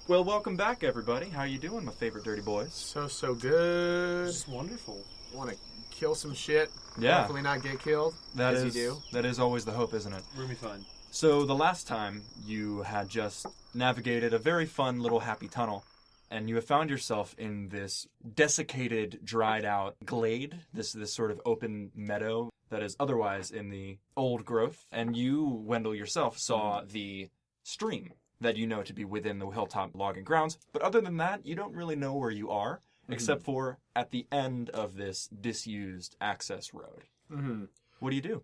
Well, welcome back, everybody. How you doing, my favorite dirty boys? So good. It's wonderful. Want to kill some shit. Yeah. Hopefully not get killed. That as is, you do. that is always the hope, isn't it? Roomy fun. So the last time you had just navigated a very fun little happy tunnel, and you have found yourself in this desiccated, dried out glade, this sort of open meadow that is otherwise in the old growth. And you, Wendell, yourself saw the stream that you know to be within the hilltop logging grounds. But other than that, you don't really know where you are, except for at the end of this disused access road. Mm-hmm. What do you do?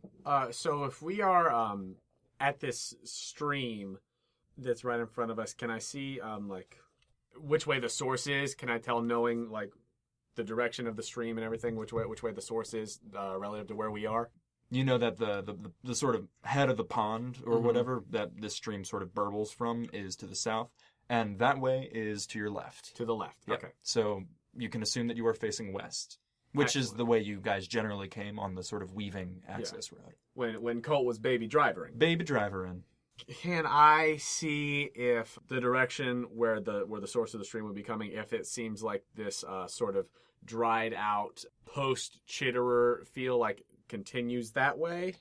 So if we are at this stream that's right in front of us, can I see like which way the source is? Can I tell, knowing like the direction of the stream and everything, which way the source is relative to where we are? You know that the sort of head of the pond or whatever that this stream sort of burbles from is to the south, and that way is to your left. To the left. Yep. Okay. So you can assume that you are facing west, which is the way you guys generally came on the sort of weaving access road. When Colt was baby drivering. Baby driver in. Can I see if the direction where the source of the stream would be coming, if it seems like this sort of dried out post chitterer feel like continues that way?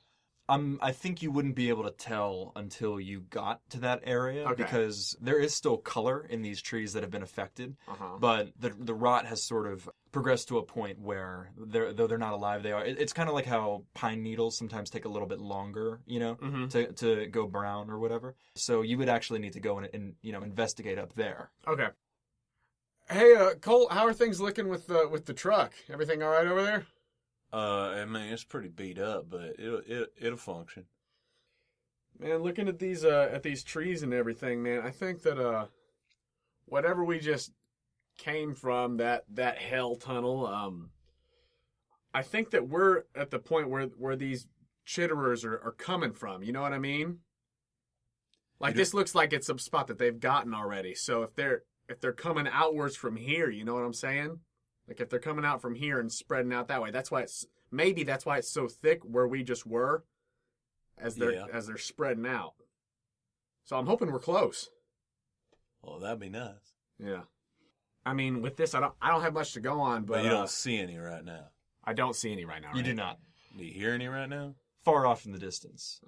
I think you wouldn't be able to tell until you got to that area, because there is still color in these trees that have been affected, but the rot has sort of progressed to a point where though they're not alive, they are. It's kind of like how pine needles sometimes take a little bit longer, to go brown or whatever. So you would actually need to go and investigate up there. Okay. Hey, Colt, how are things looking with the truck? Everything all right over there? I mean, it's pretty beat up, but it'll function. Man, looking at these trees and everything, man, I think that whatever we just came from, that hell tunnel, I think that we're at the point where these chitterers are coming from. You know what I mean? Like, this looks like it's a spot that they've gotten already. So if they're coming outwards from here, you know what I'm saying? Like, if they're coming out from here and spreading out that way, that's why it's so thick where we just were, as they're spreading out. So I'm hoping we're close. Well, that'd be nice. Yeah. I mean, with this, I don't have much to go on, but you don't see any right now. I don't see any right now. You do not. Do you hear any right now? Far off in the distance.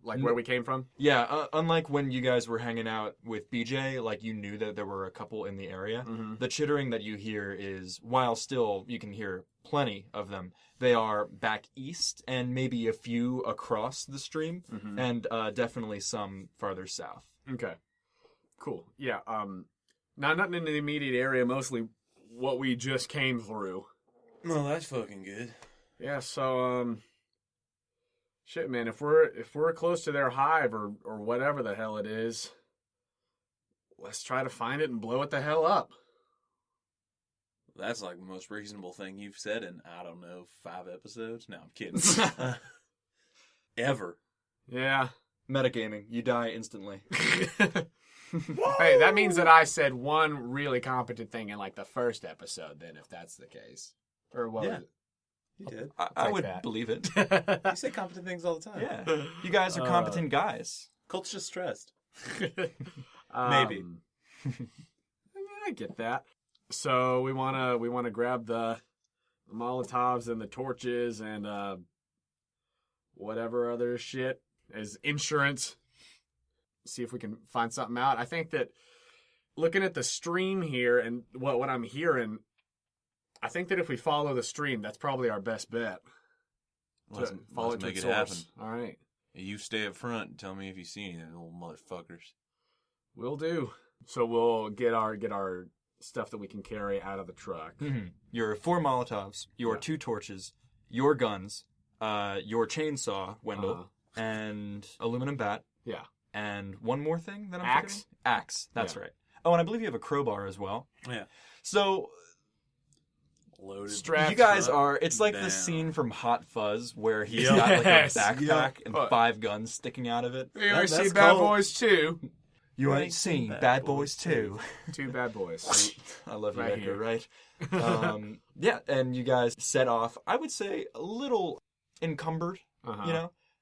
Like where we came from? Yeah, unlike when you guys were hanging out with BJ, like you knew that there were a couple in the area. Mm-hmm. The chittering that you hear is, while still you can hear plenty of them, they are back east and maybe a few across the stream, and definitely some farther south. Okay. Cool. Yeah. Nothing in the immediate area, mostly what we just came through. Well, that's fucking good. Yeah, so shit, man, if we're close to their hive or whatever the hell it is, let's try to find it and blow it the hell up. That's like the most reasonable thing you've said in, I don't know, 5 episodes? No, I'm kidding. Ever. Yeah. Metagaming. You die instantly. Hey, that means that I said one really competent thing in like the first episode, then, if that's the case. Or what was it? You did. I would believe it. You say competent things all the time. Yeah. You guys are competent guys. Colt's just stressed. Maybe. I mean, I get that. So we wanna grab the Molotovs and the torches and whatever other shit as insurance. See if we can find something out. I think that looking at the stream here and what I'm hearing, I think that if we follow the stream, that's probably our best bet. Let's make it source. happen. All right. You stay up front and tell me if you see any of those little motherfuckers. Will do. So we'll get our stuff that we can carry out of the truck. Mm-hmm. Your 4 Molotovs, your 2 torches, your guns, your chainsaw, Wendell, and aluminum bat. Yeah. And one more thing that I'm Axe? forgetting? Axe. That's right. Oh, and I believe you have a crowbar as well. Yeah. So Loaded. Strapped you guys up, are, it's like down. the scene from Hot Fuzz where he's got like a Yes. backpack and 5 guns sticking out of it. You ain't That's seen Bad cold. Boys 2. You ain't seen Bad Boys 2. 2 Bad Boys. I love you, Right Edgar, here. right? Yeah, and you guys set off, I would say, a little encumbered,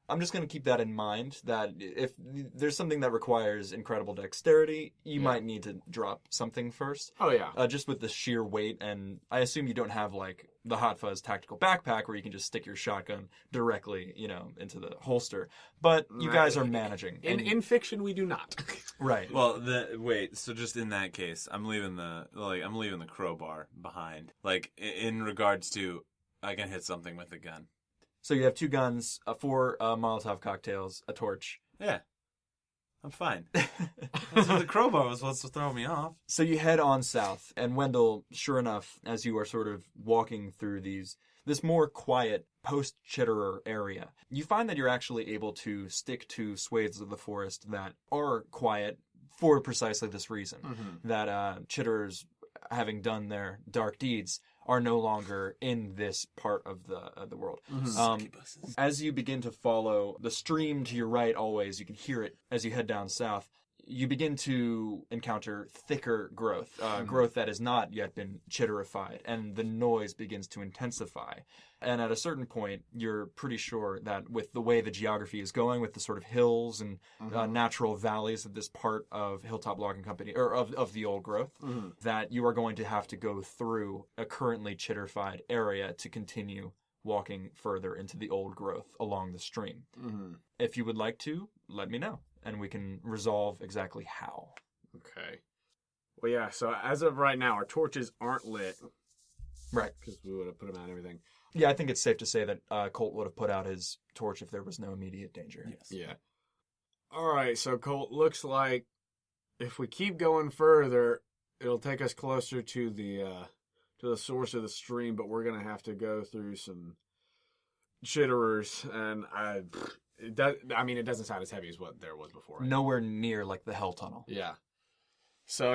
I'm just going to keep that in mind, that if there's something that requires incredible dexterity, you might need to drop something first. Oh, yeah. Just with the sheer weight, and I assume you don't have, like, the Hot Fuzz tactical backpack where you can just stick your shotgun directly, into the holster. But you guys are managing. In fiction, we do not. Right. Well, so just in that case, I'm leaving the crowbar behind. Like, in regards to, I can hit something with a gun. So you have 2 guns, 4 Molotov cocktails, a torch. Yeah. I'm fine. The crowbar was what's throwing me off. So you head on south, and Wendell, sure enough, as you are sort of walking through this more quiet post-Chitterer area, you find that you're actually able to stick to swathes of the forest that are quiet for precisely this reason. That Chitterers, having done their dark deeds, are no longer in this part of the world. As you begin to follow the stream to your right, always, you can hear it as you head down south, you begin to encounter thicker growth, growth that has not yet been chitterified, and the noise begins to intensify. And at a certain point, you're pretty sure that with the way the geography is going, with the sort of hills and natural valleys of this part of Hilltop Logging Company, or of the old growth, that you are going to have to go through a currently chitterified area to continue walking further into the old growth along the stream. If you would like to, let me know, and we can resolve exactly how. Okay. Well, yeah, so as of right now, our torches aren't lit. Right. Because we would have put them out and everything. Yeah, I think it's safe to say that Colt would have put out his torch if there was no immediate danger. Yes. Yeah. All right, so Colt, looks like if we keep going further, it'll take us closer to the source of the stream, but we're going to have to go through some chitterers, and it doesn't sound as heavy as what there was before. Right? Nowhere near like the Hell Tunnel. Yeah. So,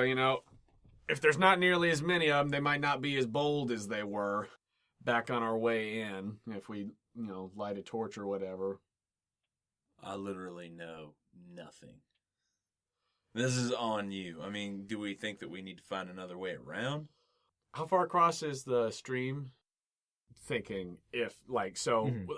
if there's not nearly as many of them, they might not be as bold as they were back on our way in. If we, light a torch or whatever. I literally know nothing. This is on you. I mean, do we think that we need to find another way around? How far across is the stream? Thinking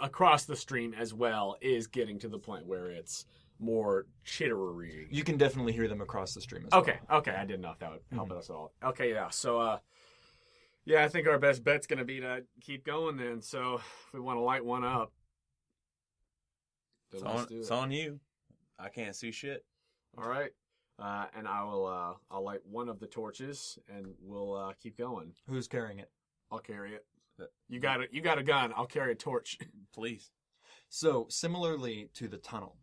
across the stream as well is getting to the point where it's more chittery. You can definitely hear them across the stream as well. Okay, I didn't know if that would help us at all. Okay, yeah, so, I think our best bet's going to be to keep going then, so if we want to light one up. It's on you. I can't see shit. All right, and I'll light one of the torches, and we'll keep going. Who's carrying it? I'll carry it. You got a gun. I'll carry a torch. Please. So, similarly to the tunnel,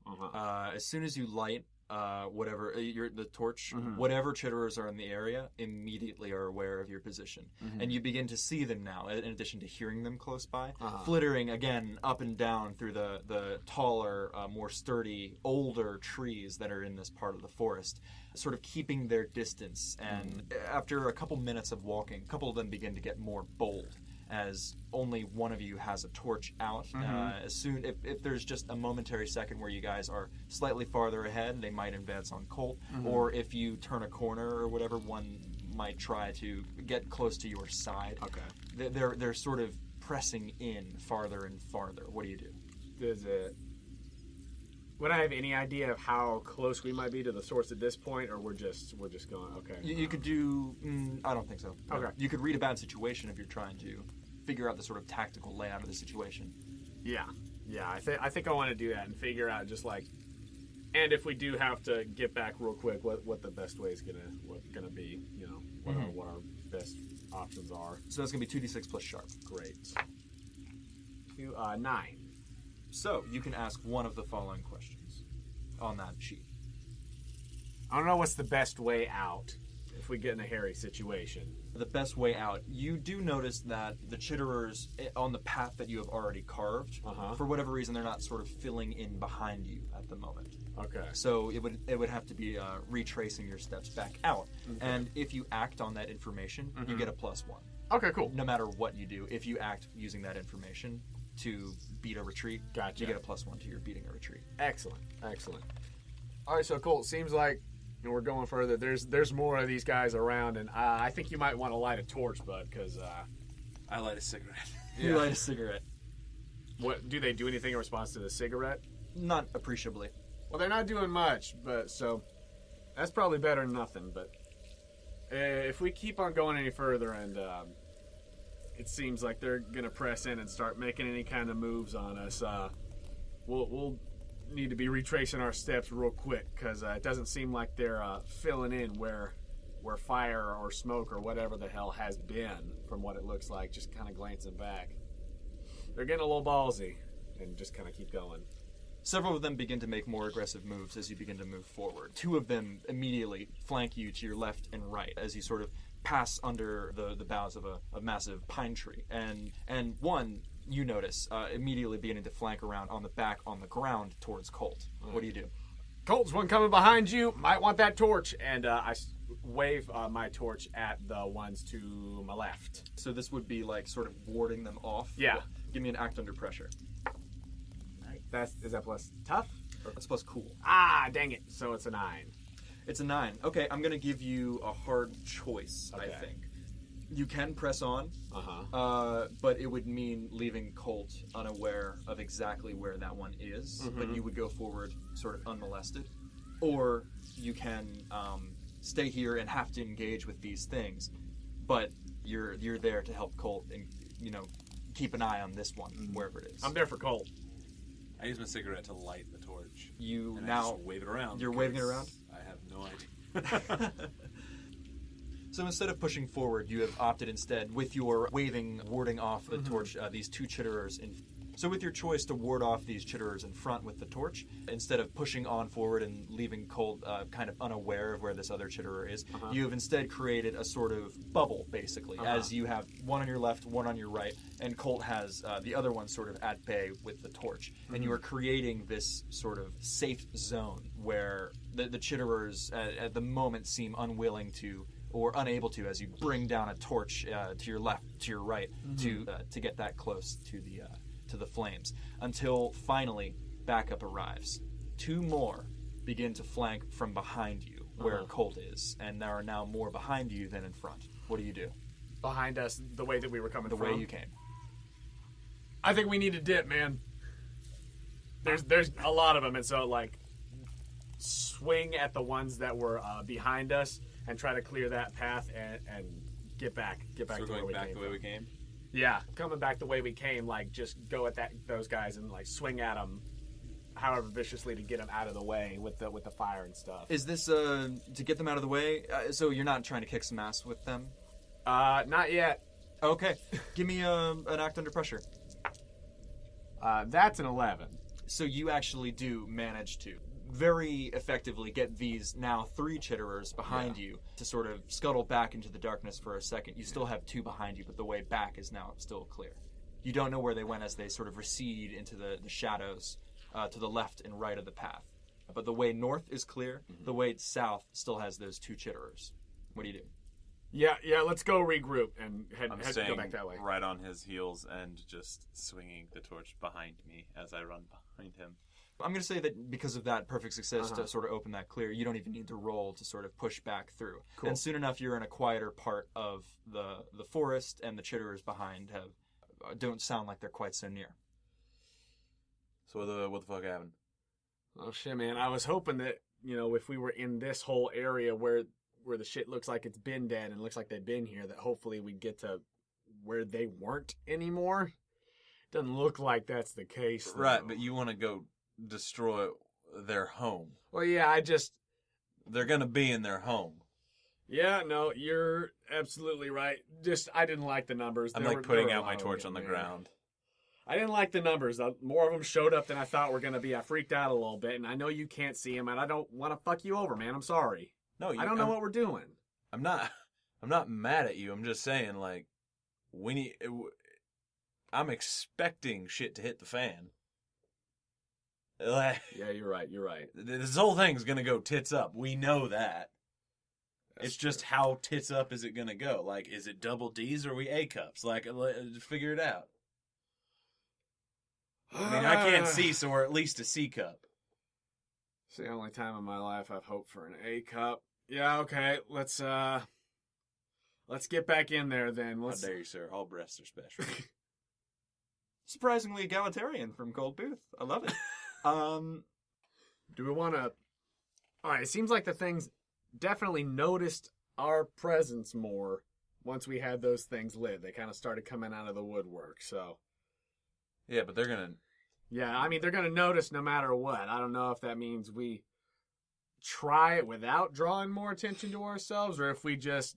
as soon as you light the torch, whatever chitterers are in the area immediately are aware of your position. And you begin to see them now, in addition to hearing them close by, flittering again up and down through the taller, more sturdy, older trees that are in this part of the forest, sort of keeping their distance. And after a couple minutes of walking, a couple of them begin to get more bold, as only one of you has a torch out. As soon, if there's just a momentary second where you guys are slightly farther ahead, they might advance on Colt, or if you turn a corner or whatever, one might try to get close to your side. Okay. They're sort of pressing in farther and farther. What do you do? Would I have any idea of how close we might be to the source at this point, or we're just going? Okay. You could do. I don't think so. Okay. You could read a bad situation if you're trying to figure out the sort of tactical layout of the situation. Yeah. I think I want to do that and figure out just like, and if we do have to get back real quick, what the best way is gonna be. What our best options are. So that's gonna be 2d6 plus sharp. Great. 9. So, you can ask one of the following questions on that sheet. I don't know what's the best way out if we get in a hairy situation. The best way out. You do notice that the chitterers on the path that you have already carved, for whatever reason, they're not sort of filling in behind you at the moment. Okay. So it would have to be retracing your steps back out. Okay. And if you act on that information, you get a +1. Okay, cool. No matter what you do, if you act using that information to beat a retreat, gotcha, you get a +1 to your beating a retreat. Excellent. All right, so Colt, seems like we're going further. There's more of these guys around, and I think you might want to light a torch, bud, because I light a cigarette. You light a cigarette. What do they do anything in response to the cigarette? Not appreciably. Well, they're not doing much, but so that's probably better than nothing. But if we keep on going any further, and it seems like they're gonna press in and start making any kind of moves on us, we'll need to be retracing our steps real quick, because it doesn't seem like they're filling in where fire or smoke or whatever the hell has been, from what it looks like. Just kind of glancing back, they're getting a little ballsy, and just kind of keep going. Several of them begin to make more aggressive moves as you begin to move forward. Two of them immediately flank you to your left and right as you sort of pass under the boughs of a massive pine tree. And one, you notice, immediately beginning to flank around on the back on the ground towards Colt. What do you do? Colt's one coming behind you. Might want that torch. And I wave my torch at the ones to my left. So this would be like sort of warding them off? Yeah. Give me an act under pressure. Is that plus tough? That's plus cool. Ah, dang it. So it's a 9. It's a 9. Okay, I'm going to give you a hard choice, Okay. I think. You can press on, Uh-huh. but it would mean leaving Colt unaware of exactly where that one is, but you would go forward sort of unmolested. Or you can stay here and have to engage with these things, but you're there to help Colt and, keep an eye on this one, wherever it is. I'm there for Colt. I use my cigarette to light the torch. You And I now... just wave it around. You're waving it because around? I have no idea. So instead of pushing forward, you have opted instead, with your warding off the torch, these two chitterers in... So with your choice to ward off these chitterers in front with the torch, instead of pushing on forward and leaving Colt kind of unaware of where this other chitterer is, you have instead created a sort of bubble, basically, as you have one on your left, one on your right, and Colt has the other one sort of at bay with the torch. And you are creating this sort of safe zone where the chitterers at the moment seem unwilling to, or unable to, as you bring down a torch to your left, to your right, to get that close to the flames, until finally backup arrives. Two more begin to flank from behind you, where Colt is, and there are now more behind you than in front. What do you do? Behind us, the way that we were coming The from. way you came. I think we need to dip, man. There's a lot of them, and so, like, swing at the ones that were behind us and try to clear that path and get back So to where going we back came the way from. we came? Yeah, coming back the way we came, like, just go at those guys and, like, swing at them however viciously to get them out of the way with the fire and stuff. Is this to get them out of the way? So you're not trying to kick some ass with them? Not yet. Okay. Give me an act under pressure. That's an 11. So you actually do manage to very effectively get these now 3 chitterers behind you to sort of scuttle back into the darkness for a second. You still have 2 behind you, but the way back is now still clear. You don't know where they went as they sort of recede into the shadows to the left and right of the path. But the way north is clear. The way south still has those 2 chitterers. What do you do? Yeah, let's go regroup and I'm go staying back that way. right on his heels and just swinging the torch behind me as I run behind him. I'm going to say that because of that perfect success to sort of open that clear, you don't even need to roll to sort of push back through. Cool. And soon enough, you're in a quieter part of the forest, and the chitterers behind don't sound like they're quite so near. So what the fuck happened? Oh shit, man! I was hoping that if we were in this whole area where the shit looks like it's been dead and looks like they've been here, that hopefully we'd get to where they weren't anymore. Doesn't look like that's the case, though. Right, but you want to go destroy their home. Well, yeah, They're gonna be in their home. Yeah, no, you're absolutely right. I didn't like the numbers. I'm There like were putting a out my lot of torch them, on the man. ground. I didn't like the numbers. More of them showed up than I thought were going to be. I freaked out a little bit, and I know you can't see them, and I don't want to fuck you over, man. I'm sorry. No, I don't know what we're doing. I'm not mad at you. I'm just saying, like, I'm expecting shit to hit the fan. Like, Yeah, you're right. You're right. this whole thing's gonna go tits up. We know that. That's It's just true. how tits up is it gonna go? Like, is it double D's or are we A cups? Like, figure it out. I mean, I can't see, so we're at least a C cup. It's the only time in my life I've hoped for an A cup. Yeah, okay. Let's get back in there then. How Let's. dare you, sir? All breasts are special. Surprisingly egalitarian from Gold Booth. I love it. Do we want to... All right, it seems like the things definitely noticed our presence more once we had those things lit. They kind of started coming out of the woodwork, so... Yeah, but they're gonna... Yeah, I mean, they're going to notice no matter what. I don't know if that means we try it without drawing more attention to ourselves, or if we just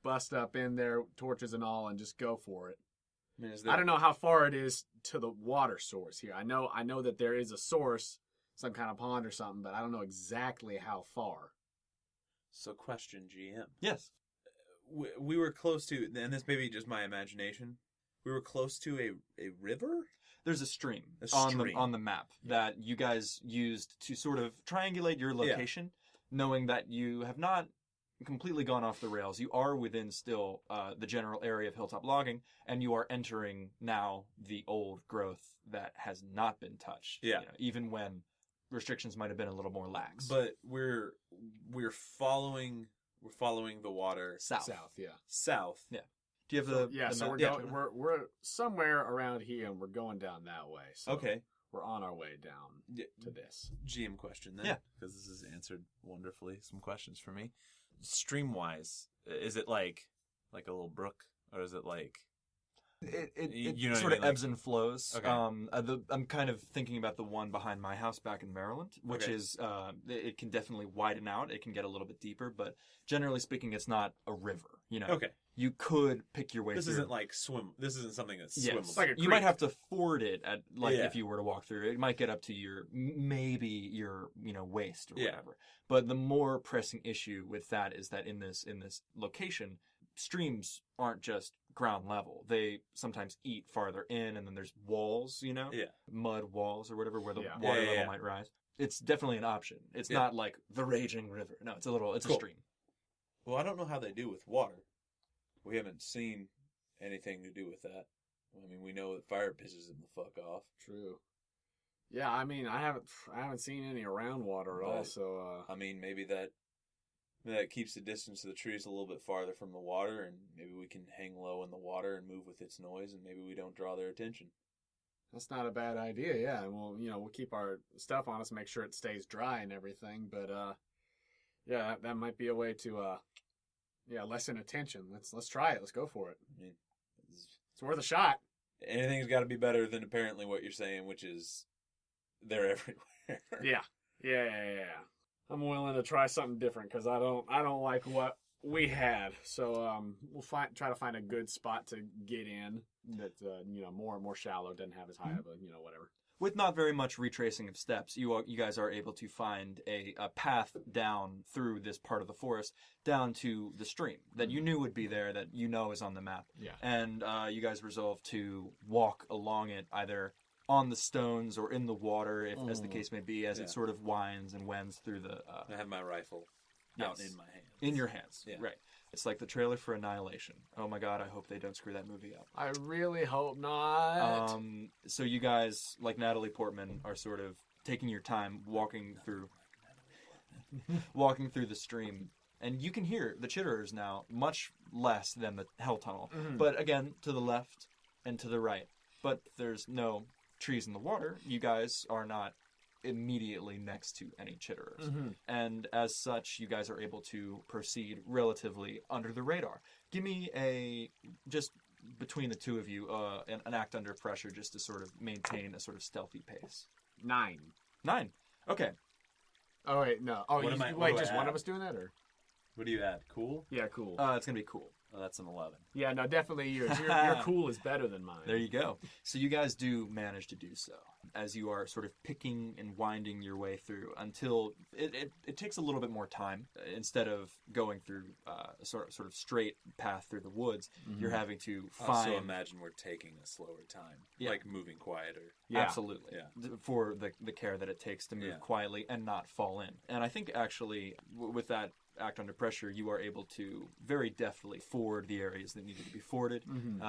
bust up in there, torches and all, and just go for it. I mean, I don't know how far it is to the water source here. I know that there is a source, some kind of pond or something, but I don't know exactly how far. So, question, GM. Yes. We were close to, and this may be just my imagination, we were close to a river? There's a stream, stream. on the map that you guys used to sort of triangulate your location, knowing that you have not completely gone off the rails. You are within still the general area of hilltop logging, and you are entering now the old growth that has not been touched. Yeah. Even when restrictions might have been a little more lax. But we're following the water South. Yeah. south. Yeah. Do you have the So map? we're somewhere around here, and we're going down that way. So Okay. we're on our way down to this. GM question then. Yeah. Because this has answered wonderfully some questions for me. Stream wise, is it like a little brook, or is it like It You know what I sort mean, of ebbs and flows. Okay. I'm kind of thinking about the one behind my house back in Maryland, which Okay. is it can definitely widen out. It can get a little bit deeper, but generally speaking, it's not a river. Okay. You could pick your way This through. isn't like swim. This isn't something that's Yes. swimmable. Like a You might creek. have to ford it at Yeah. if you were to walk through. It might get up to maybe your waist or Yeah. whatever. But the more pressing issue with that is that in this location, streams aren't just ground level. They sometimes eat farther in, and then there's walls, Yeah. mud walls or whatever, where the Yeah. water Yeah. level might rise. It's definitely an option. It's Yeah. not like the raging river. No, it's Cool. a stream. Well, I don't know how they do with water. We haven't seen anything to do with that. I mean, we know that fire pisses them the fuck off. True. Yeah, I mean, I haven't seen any around water at all. Right. So I mean, maybe that keeps the distance of the trees a little bit farther from the water, and maybe we can hang low in the water and move with its noise, and maybe we don't draw their attention. that's not a bad idea. Yeah, and we'll keep our stuff on us, make sure it stays dry and everything. But yeah, that might be a way to lessen attention. Let's try it. Let's go for it. I mean, It's worth a shot. anything's got to be better than apparently what you're saying, which is they're everywhere. Yeah. I'm willing to try something different because I don't like what we had. So we'll try to find a good spot to get in that's more shallow, doesn't have as high of a whatever. With not very much retracing of steps, you guys are able to find a path down through this part of the forest, down to the stream that you knew would be there, that you know is on the map. Yeah. And you guys resolve to walk along it, either on the stones or in the water, as the case may be, as Yeah. it sort of winds and wends through the... I have my rifle out in my hand. In your hands, Yeah. right. It's like the trailer for Annihilation. Oh my god, I hope they don't screw that movie up. I really hope not. So you guys, like Natalie Portman, are sort of taking your time walking through the stream, and you can hear the chitterers now much less than the hell tunnel. But again, to the left and to the right. But there's no trees in the water. You guys are not immediately next to any chitterers. And as such, you guys are able to proceed relatively under the radar. Give me just between the two of you, an act under pressure, just to sort of maintain a sort of stealthy pace. 9. 9. Okay. Oh wait, no. Oh, What am I- what wait, do I just one add? of us doing that, or? What do you add? Cool? Yeah, cool. It's going to be cool. Oh, that's an 11. Yeah, no, definitely yours. Your cool is better than mine. There you go. So you guys do manage to do so, as you are sort of picking and winding your way through until it takes a little bit more time. Instead of going through a sort of straight path through the woods, you're having to find... Also imagine we're taking a slower time. Yeah. Like moving quieter. Yeah. Absolutely. Yeah. For the care that it takes to move Yeah. quietly and not fall in. And I think actually with that act under pressure, you are able to very deftly ford the areas that needed to be forded.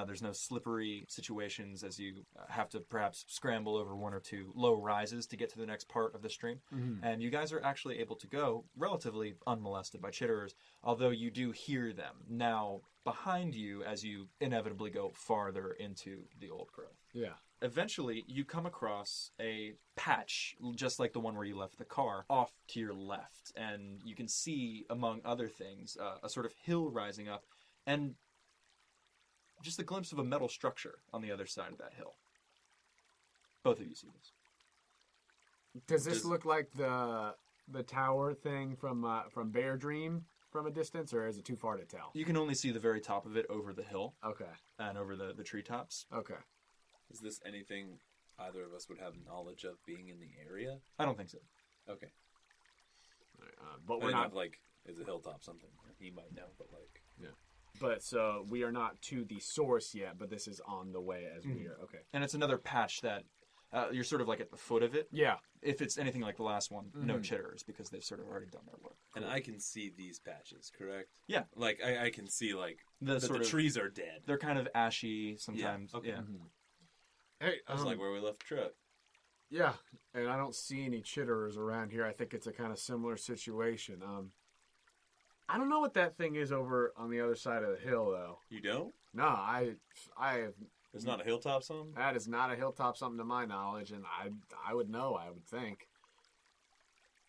There's no slippery situations as you have to perhaps scramble over one or two low rises to get to the next part of the stream. And you guys are actually able to go relatively unmolested by chitterers, although you do hear them now behind you as you inevitably go farther into the old growth. Yeah. Eventually, you come across a patch, just like the one where you left the car, off to your left. And you can see, among other things, a sort of hill rising up, and just a glimpse of a metal structure on the other side of that hill. Both of you see this. Does this look like the tower thing from Bear Dream from a distance, or is it too far to tell? You can only see the very top of it over the hill. Okay. And over the treetops. Okay. Is this anything either of us would have knowledge of being in the area? I don't think so. Okay. But we're not like, is a hilltop something? He might know, but like... Yeah. But so we are not to the source yet, but this is on the way as we are. Okay. And it's another patch that you're sort of like at the foot of it. Yeah. If it's anything like the last one, no chitters, because they've sort of already done their work. And I can see these patches, correct? Yeah. Like, I can see, like, The trees are dead. They're kind of ashy sometimes. Yeah. Okay. Yeah. Hey, That's like where we left the truck. yeah, and I don't see any chitterers around here. I think it's a kind of similar situation. I don't know what that thing is over on the other side of the hill, though. You don't? No, I have. There's not a hilltop something? That is not a hilltop something to my knowledge, and I would know. I would think.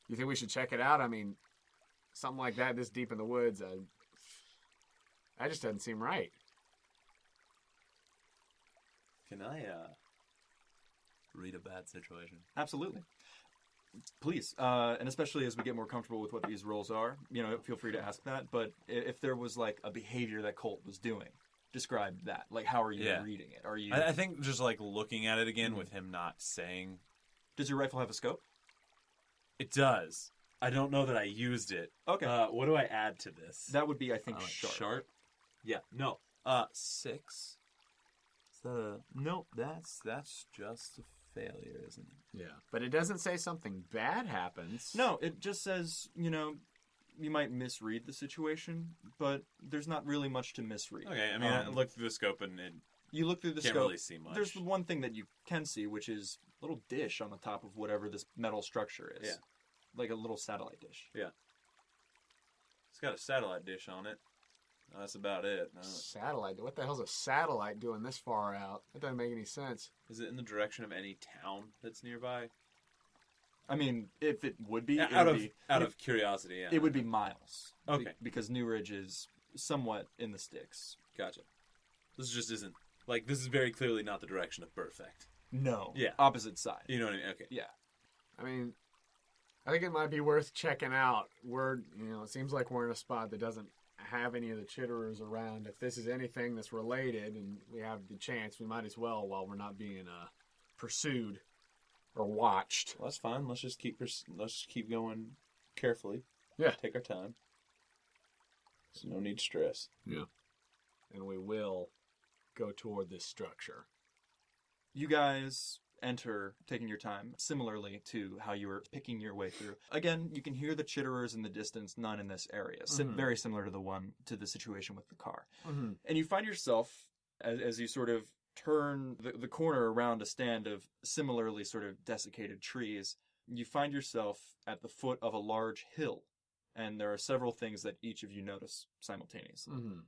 You think we should check it out? I mean, something like that this deep in the woods, that just doesn't seem right. Can I, read a bad situation? Absolutely. Please, and especially as we get more comfortable with what these roles are, feel free to ask that. But if there was like a behavior that Colt was doing, describe that. Like, how are you reading it? Are you? I think just like looking at it again with him not saying. Does your rifle have a scope? It does. I don't know that I used it. Okay. What do I add to this? That would be, I think, sharp. Sharp? Yeah. No. 6. Is that a... Nope, that's just a failure, isn't it? Yeah. But it doesn't say something bad happens. No, it just says, you might misread the situation, but there's not really much to misread. Okay, I mean, I looked through the scope and it you look through the can't scope. really see much. There's the one thing that you can see, which is a little dish on the top of whatever this metal structure is. Yeah. Like a little satellite dish. Yeah. It's got a satellite dish on it. That's about it. Satellite? What the hell's a satellite doing this far out? That doesn't make any sense. Is it in the direction of any town that's nearby? I mean, if it would be... Out of curiosity, yeah. It would be miles. Okay. Because Newridge is somewhat in the sticks. Gotcha. This just isn't... Like, this is very clearly not the direction of Perfect. No. Yeah. Opposite side. You know what I mean? Okay. Yeah. I mean, I think it might be worth checking out. It seems like we're in a spot that doesn't have any of the chitterers around. If this is anything that's related and we have the chance, we might as well while we're not being pursued or watched. Well, that's fine. Let's just keep going carefully. Yeah. Take our time. There's no need to stress. Yeah. And we will go toward this structure. You guys enter, taking your time, similarly to how you were picking your way through. Again, you can hear the chitterers in the distance, none in this area. Very similar to the situation with the car. Mm-hmm. And you find yourself, as you sort of turn the corner around a stand of similarly sort of desiccated trees, you find yourself at the foot of a large hill. And there are several things that each of you notice simultaneously. Mm-hmm.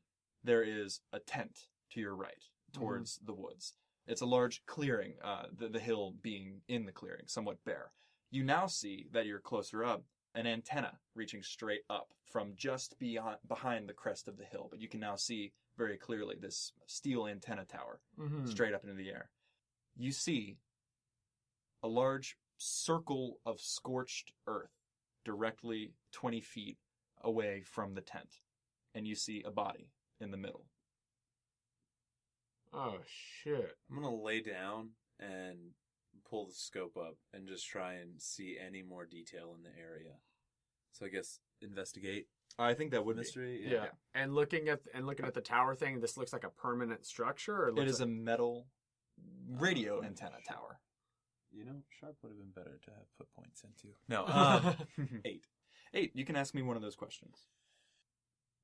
There is a tent to your right, towards the woods. It's a large clearing, the hill being in the clearing, somewhat bare. You now see that you're closer up, an antenna reaching straight up from just behind the crest of the hill. But you can now see very clearly this steel antenna tower straight up into the air. You see a large circle of scorched earth directly 20 feet away from the tent. And you see a body in the middle. Oh, shit. I'm going to lay down and pull the scope up and just try and see any more detail in the area. So I guess investigate. I think that would mystery. Yeah. And looking at the tower thing, this looks like a permanent structure? Or it is a metal radio antenna tower. Sharp would have been better to have put points into. No, 8. 8. You can ask me one of those questions.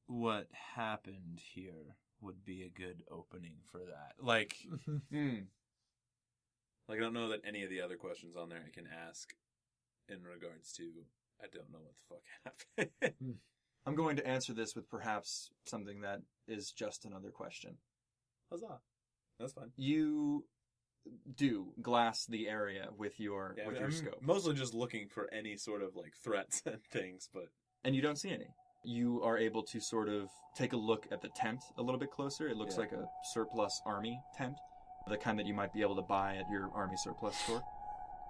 What happened here would be a good opening for that. Like, I don't know that any of the other questions on there I can ask in regards to, I don't know what the fuck happened. I'm going to answer this with perhaps something that is just another question. Huzzah. That's fine. You do glass the area with your I'm scope. mostly just looking for any sort of like threats and things, but And you don't see any. You are able to sort of take a look at the tent a little bit closer. It looks like a surplus army tent, the kind that you might be able to buy at your army surplus store.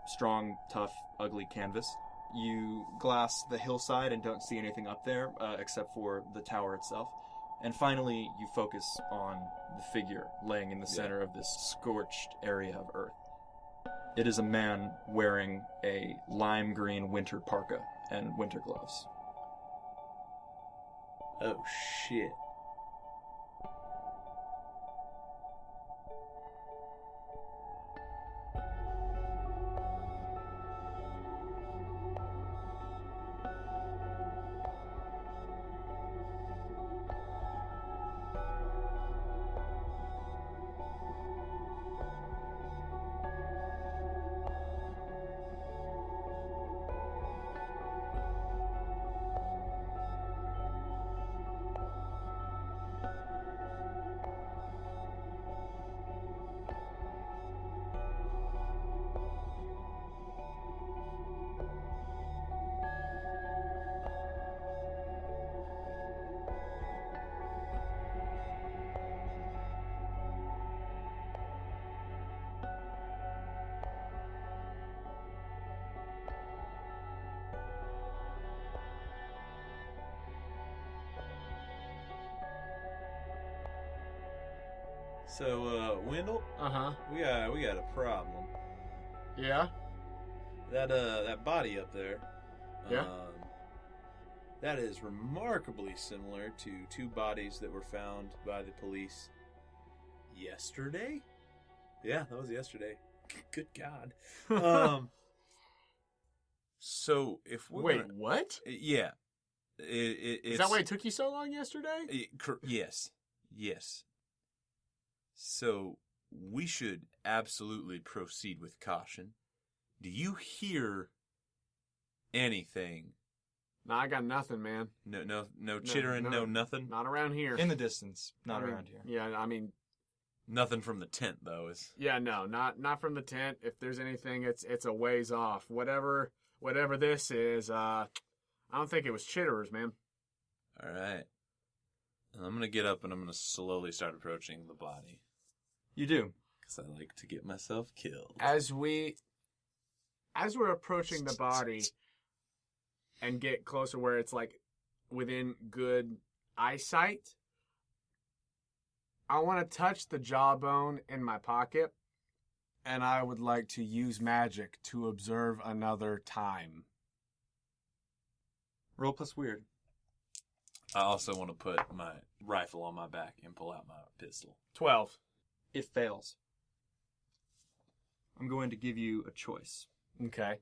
Strong, tough, ugly canvas. You glass the hillside and don't see anything up there except for the tower itself. And finally, you focus on the figure laying in the center of this scorched area of earth. It is a man wearing a lime green winter parka and winter gloves. oh shit. So, Wendell, Uh-huh. we got a problem. Yeah? That body up there. Yeah? That is remarkably similar to two bodies that were found by the police yesterday. Yeah, that was yesterday. Good God. So if we're Wait, gonna, what? yeah, it's, Is that why it took you so long yesterday? Yes. So we should absolutely proceed with caution. Do you hear anything? No, I got nothing, man. No chittering, no nothing. Not around here. In the distance, not I mean, around here. Yeah, I mean, Nothing from the tent though. yeah, no, not from the tent. If there's anything, it's a ways off. Whatever this is, I don't think it was chitterers, man. All right. I'm gonna get up and I'm gonna slowly start approaching the body You do. because I like to get myself killed. As we're approaching the body and get closer where it's like within good eyesight, I want to touch the jawbone in my pocket, and I would like to use magic to observe another time. Roll plus weird. I also want to put my rifle on my back and pull out my pistol. 12. It fails. I'm going to give you a choice. Okay.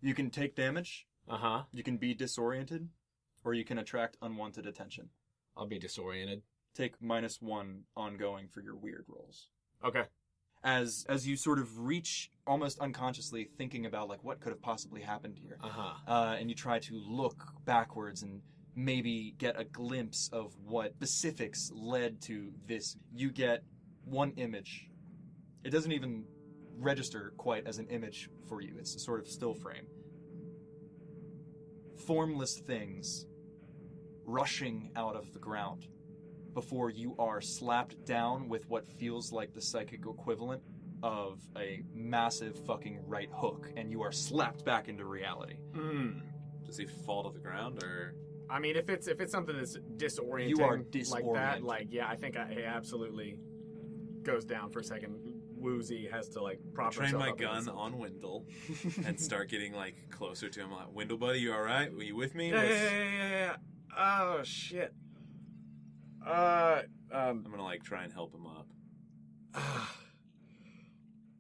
You can take damage, Uh-huh. you can be disoriented, or you can attract unwanted attention. I'll be disoriented. Take -1 ongoing for your weird rolls. Okay. As you sort of reach almost unconsciously thinking about like what could have possibly happened here, Uh-huh. and you try to look backwards and maybe get a glimpse of what specifics led to this, you get one image. It doesn't even register quite as an image for you. It's a sort of still frame. Formless things rushing out of the ground before you are slapped down with what feels like the psychic equivalent of a massive fucking right hook, and you are slapped back into reality. Does he fall to the ground or? I mean, if it's something that's disorienting, You are like that, disoriented. like yeah, I think it absolutely goes down for a second. Woozy has to like prop Train himself my up gun against it. on Wendell and start getting like closer to him. Like, Wendell, buddy, you all right? Were you with me? Yeah. Oh shit. I'm gonna like try and help him up.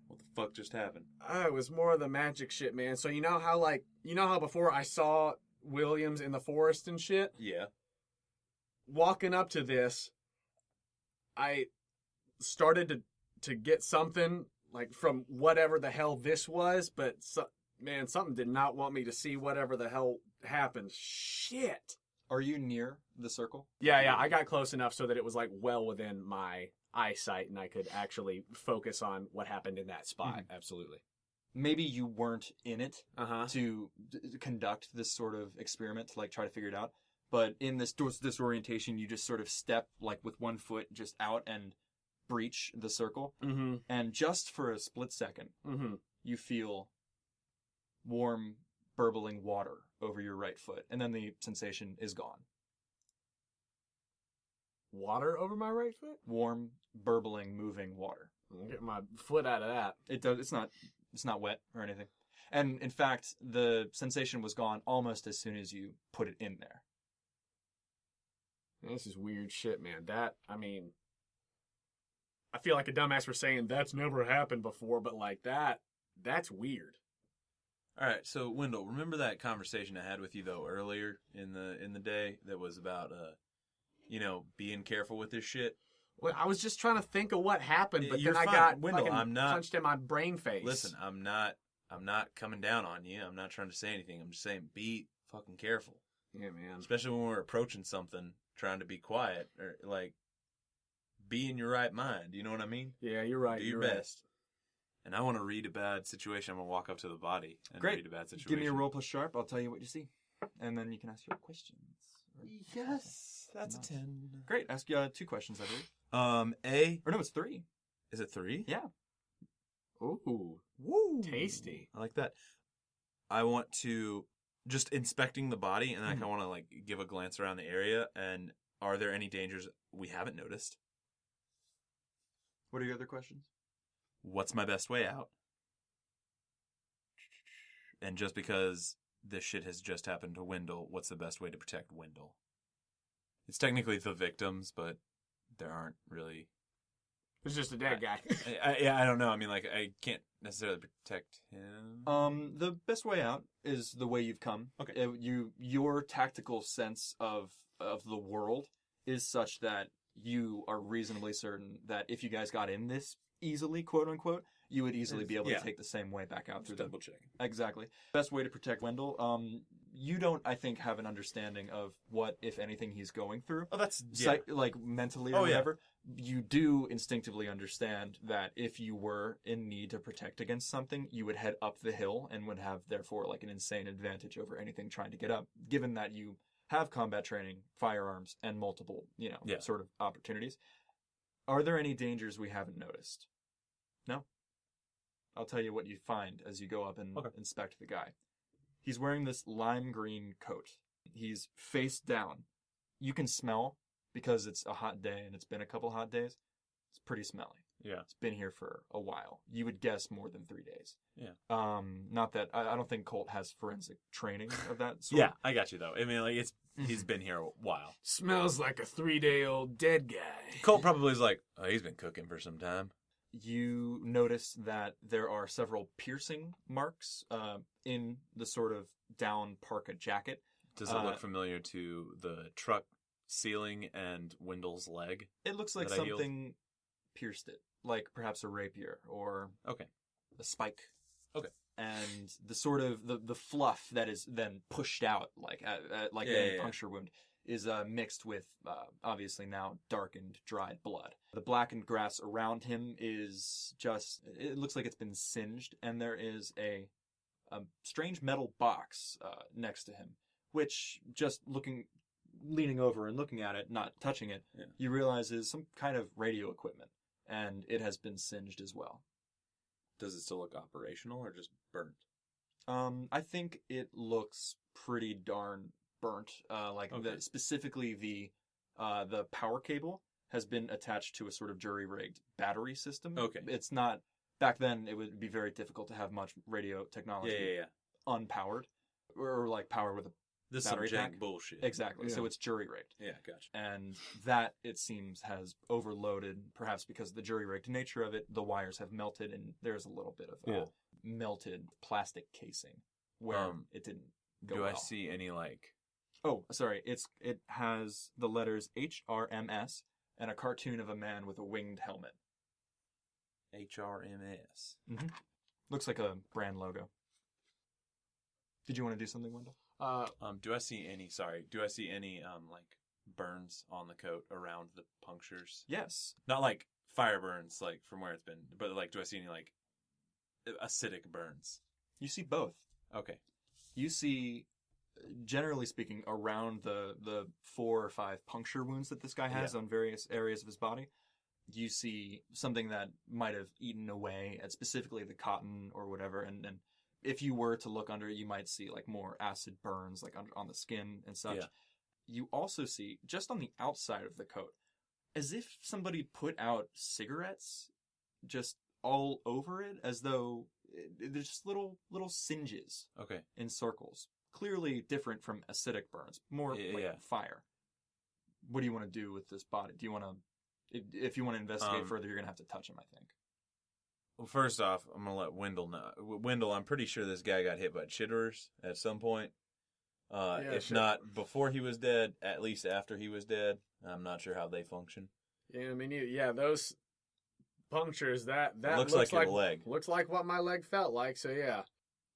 What the fuck just happened? It was more of the magic shit, man. So you know how before I saw Williams in the forest and shit? Yeah. Walking up to this, I started to get something like from whatever the hell this was, but something did not want me to see whatever the hell happened. Shit. Are you near the circle? Yeah, I got close enough so that it was like well within my eyesight and I could actually focus on what happened in that spot. Mm-hmm. Absolutely. Maybe you weren't in it Uh-huh. to conduct this sort of experiment to like try to figure it out. But in this disorientation, you just sort of step like with one foot just out and breach the circle. Mm-hmm. And just for a split second, Mm-hmm. you feel warm, burbling water over your right foot. And then the sensation is gone. Water over my right foot? Warm, burbling, moving water. I'll get my foot out of that. It's not wet or anything. And in fact, the sensation was gone almost as soon as you put it in there. This is weird shit, man. I feel like a dumbass for saying that's never happened before, but like that's weird. All right, so Wendell, remember that conversation I had with you though earlier in the day that was about being careful with this shit? Well, I was just trying to think of what happened, but You're then I fine. got Wendell, fucking I'm not- punched in my brain face. Listen, I'm not coming down on you. I'm not trying to say anything. I'm just saying be fucking careful. Yeah, man. Especially when we're approaching something, trying to be quiet or like be in your right mind. You know what I mean? Yeah, you're right. Do your best. And I want to read a bad situation. I'm gonna walk up to the body and Great. read a bad situation. Give me a roll plus sharp. I'll tell you what you see. And then you can ask your questions. Yes, that's Nice. a 10. Great. Ask 2 questions, I believe. Or no, it's 3. Is it 3? Yeah. Ooh, Woo! tasty. I like that. I want to just inspecting the body, and I kind of want to like give a glance around the area. And are there any dangers we haven't noticed? What are your other questions? What's my best way out? And just because this shit has just happened to Wendell, what's the best way to protect Wendell? It's technically the victims, but there aren't really. It's just a dead guy. I don't know. I mean, like, I can't necessarily protect him. The best way out is the way you've come. Okay. Your tactical sense of the world is such that you are reasonably certain that if you guys got in this easily, quote unquote, you would easily be able to take the same way back out through the double checking. Exactly. Best way to protect Wendell. You don't, I think, have an understanding of what, if anything, he's going through. Oh, that's Like mentally or whatever. You do instinctively understand that if you were in need to protect against something, you would head up the hill and would have, therefore, like an insane advantage over anything trying to get up, given that you have combat training, firearms, and multiple, sort of opportunities. Are there any dangers we haven't noticed? No? I'll tell you what you find as you go up and inspect the guy. He's wearing this lime green coat. He's face down. You can smell, because it's a hot day and it's been a couple hot days, it's pretty smelly. Yeah. It's been here for a while. You would guess more than 3 days. Yeah. Not that, I don't think Colt has forensic training of that sort. Yeah, I got you, though. I mean, like, he's been here a while. Smells like a 3-day-old dead guy. Colt probably is like, oh, he's been cooking for some time. You notice that there are several piercing marks in the sort of down Parka jacket. Does it look familiar to the truck ceiling and Wendell's leg? It looks like something pierced it, like perhaps a rapier or a spike. Okay. And the sort of the fluff that is then pushed out like a puncture wound is mixed with obviously now darkened, dried blood. The blackened grass around him is it looks like it's been singed, and there is a strange metal box next to him, which just leaning over and looking at it, not touching it, you realize is some kind of radio equipment, and it has been singed as well. Does it still look operational or just burnt? I think it looks pretty darn burnt. Specifically the power cable has been attached to a sort of jury-rigged battery system. Okay. It's not, back then it would be very difficult to have much radio technology unpowered or like powered with a this battery some jank pack. Bullshit. Exactly. Yeah. So it's jury-rigged. Yeah, gotcha. And that, it seems, has overloaded, perhaps because of the jury-rigged nature of it. The wires have melted, and there's a little bit of melted plastic casing where it didn't go well. Do I see any, like... Oh, sorry. It has the letters HRMS and a cartoon of a man with a winged helmet. HRMS. Mm-hmm. Looks like a brand logo. Did you want to do something, Wendell? Do I see any like burns on the coat around the punctures? Yes. Not like fire burns, like, from where it's been. But, like, do I see any, like, acidic burns? You see both. Okay. You see, generally speaking, around the 4 or 5 puncture wounds that this guy has on various areas of his body, you see something that might have eaten away at specifically the cotton or whatever. And if you were to look under it, you might see like more acid burns like on the skin and such. Yeah. You also see, just on the outside of the coat, as if somebody put out cigarettes just all over it, as though there's just little singes Okay. in circles. Clearly different from acidic burns, more like fire. What do you want to do with this body? Do you want to, if you want to investigate further, you're going to have to touch him, I think. Well, first off, I'm going to let Wendell know. Wendell, I'm pretty sure this guy got hit by chitterers at some point. If not before he was dead, at least after he was dead. I'm not sure how they function. Yeah, I mean, those punctures, that looks like your leg. Looks like what my leg felt like, so yeah.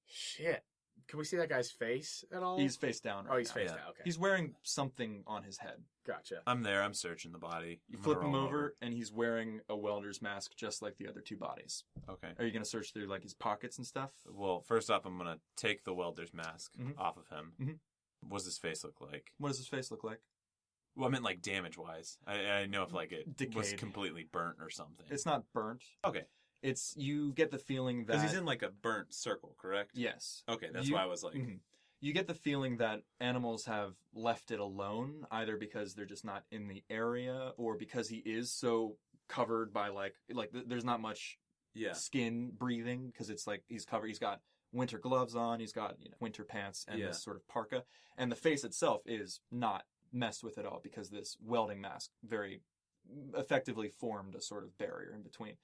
Shit. Can we see that guy's face at all? He's face down right now. He's face down, okay. He's wearing something on his head. Gotcha. I'm there. I'm searching the body. You flip him over, and he's wearing a welder's mask just like the other 2 bodies. Okay. Are you going to search through like his pockets and stuff? Well, first off, I'm going to take the welder's mask off of him. Mm-hmm. What does his face look like? What does his face look like? Well, I meant like damage-wise. I know if like it Decayed. was completely burnt or something. It's not burnt. Okay. It's, you get the feeling that... Because he's in like a burnt circle, correct? Yes. Okay, that's why I was like... Mm-hmm. You get the feeling that animals have left it alone, either because they're just not in the area, or because he is so covered by like there's not much skin breathing, because it's like he's covered. He's got winter gloves on, he's got winter pants, and this sort of parka, and the face itself is not messed with at all, because this welding mask very effectively formed a sort of barrier in between.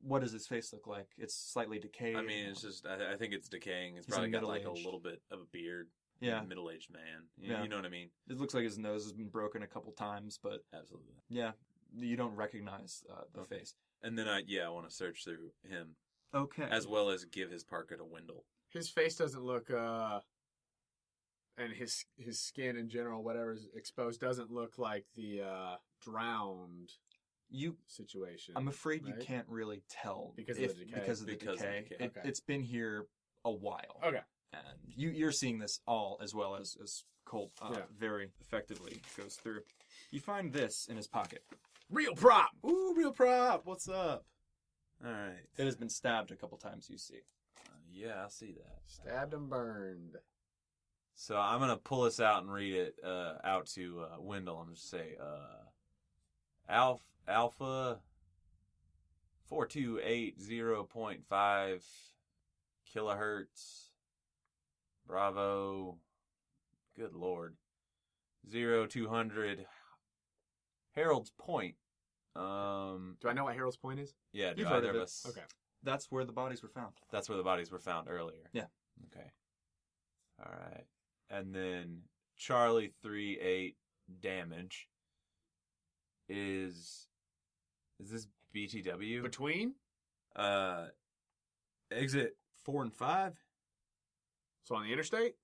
What does his face look like? It's slightly decayed. I mean, it's just, I think it's decaying. He's probably got like a little bit of a beard. Yeah. Middle-aged man. You know what I mean? It looks like his nose has been broken a couple times, but... Absolutely. Yeah. You don't recognize the face. And then I want to search through him. Okay. As well as give his parka to Wendell. His face doesn't look, and his skin in general, whatever's exposed, doesn't look like the drowned... situation. I'm afraid you can't really tell because of the decay. Because of the decay. It's been here a while. Okay. And you're seeing this all as well as Colt very effectively goes through. You find this in his pocket. Real prop! Ooh, real prop! What's up? All right. It has been stabbed a couple times, you see. Yeah, I see that. Stabbed and burned. So I'm going to pull this out and read it out to Wendell. I'm just say, Alpha 4280.5 kilohertz. Bravo. Good Lord. 0200 Harold's Point. Do I know what Harold's Point is? Yeah, do You've either heard of it. us? Okay. That's where the bodies were found. That's where the bodies were found earlier. Yeah. Okay. All right. And then Charlie 38 damage is this BTW? Between? Exit 4 and 5? So on the interstate?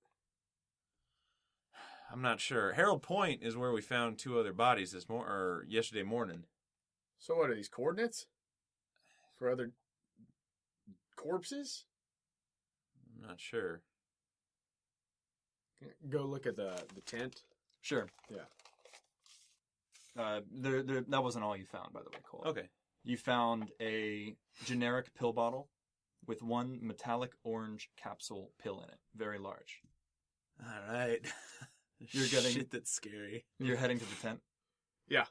I'm not sure. Harold Point is where we found 2 other bodies yesterday morning. So what are these coordinates? For other corpses? I'm not sure. Go look at the tent. Sure. Yeah. That wasn't all you found, by the way, Cole. Okay. You found a generic pill bottle with one metallic orange capsule pill in it, very large. All right. You're getting shit that's scary. You're heading to the tent? Yeah.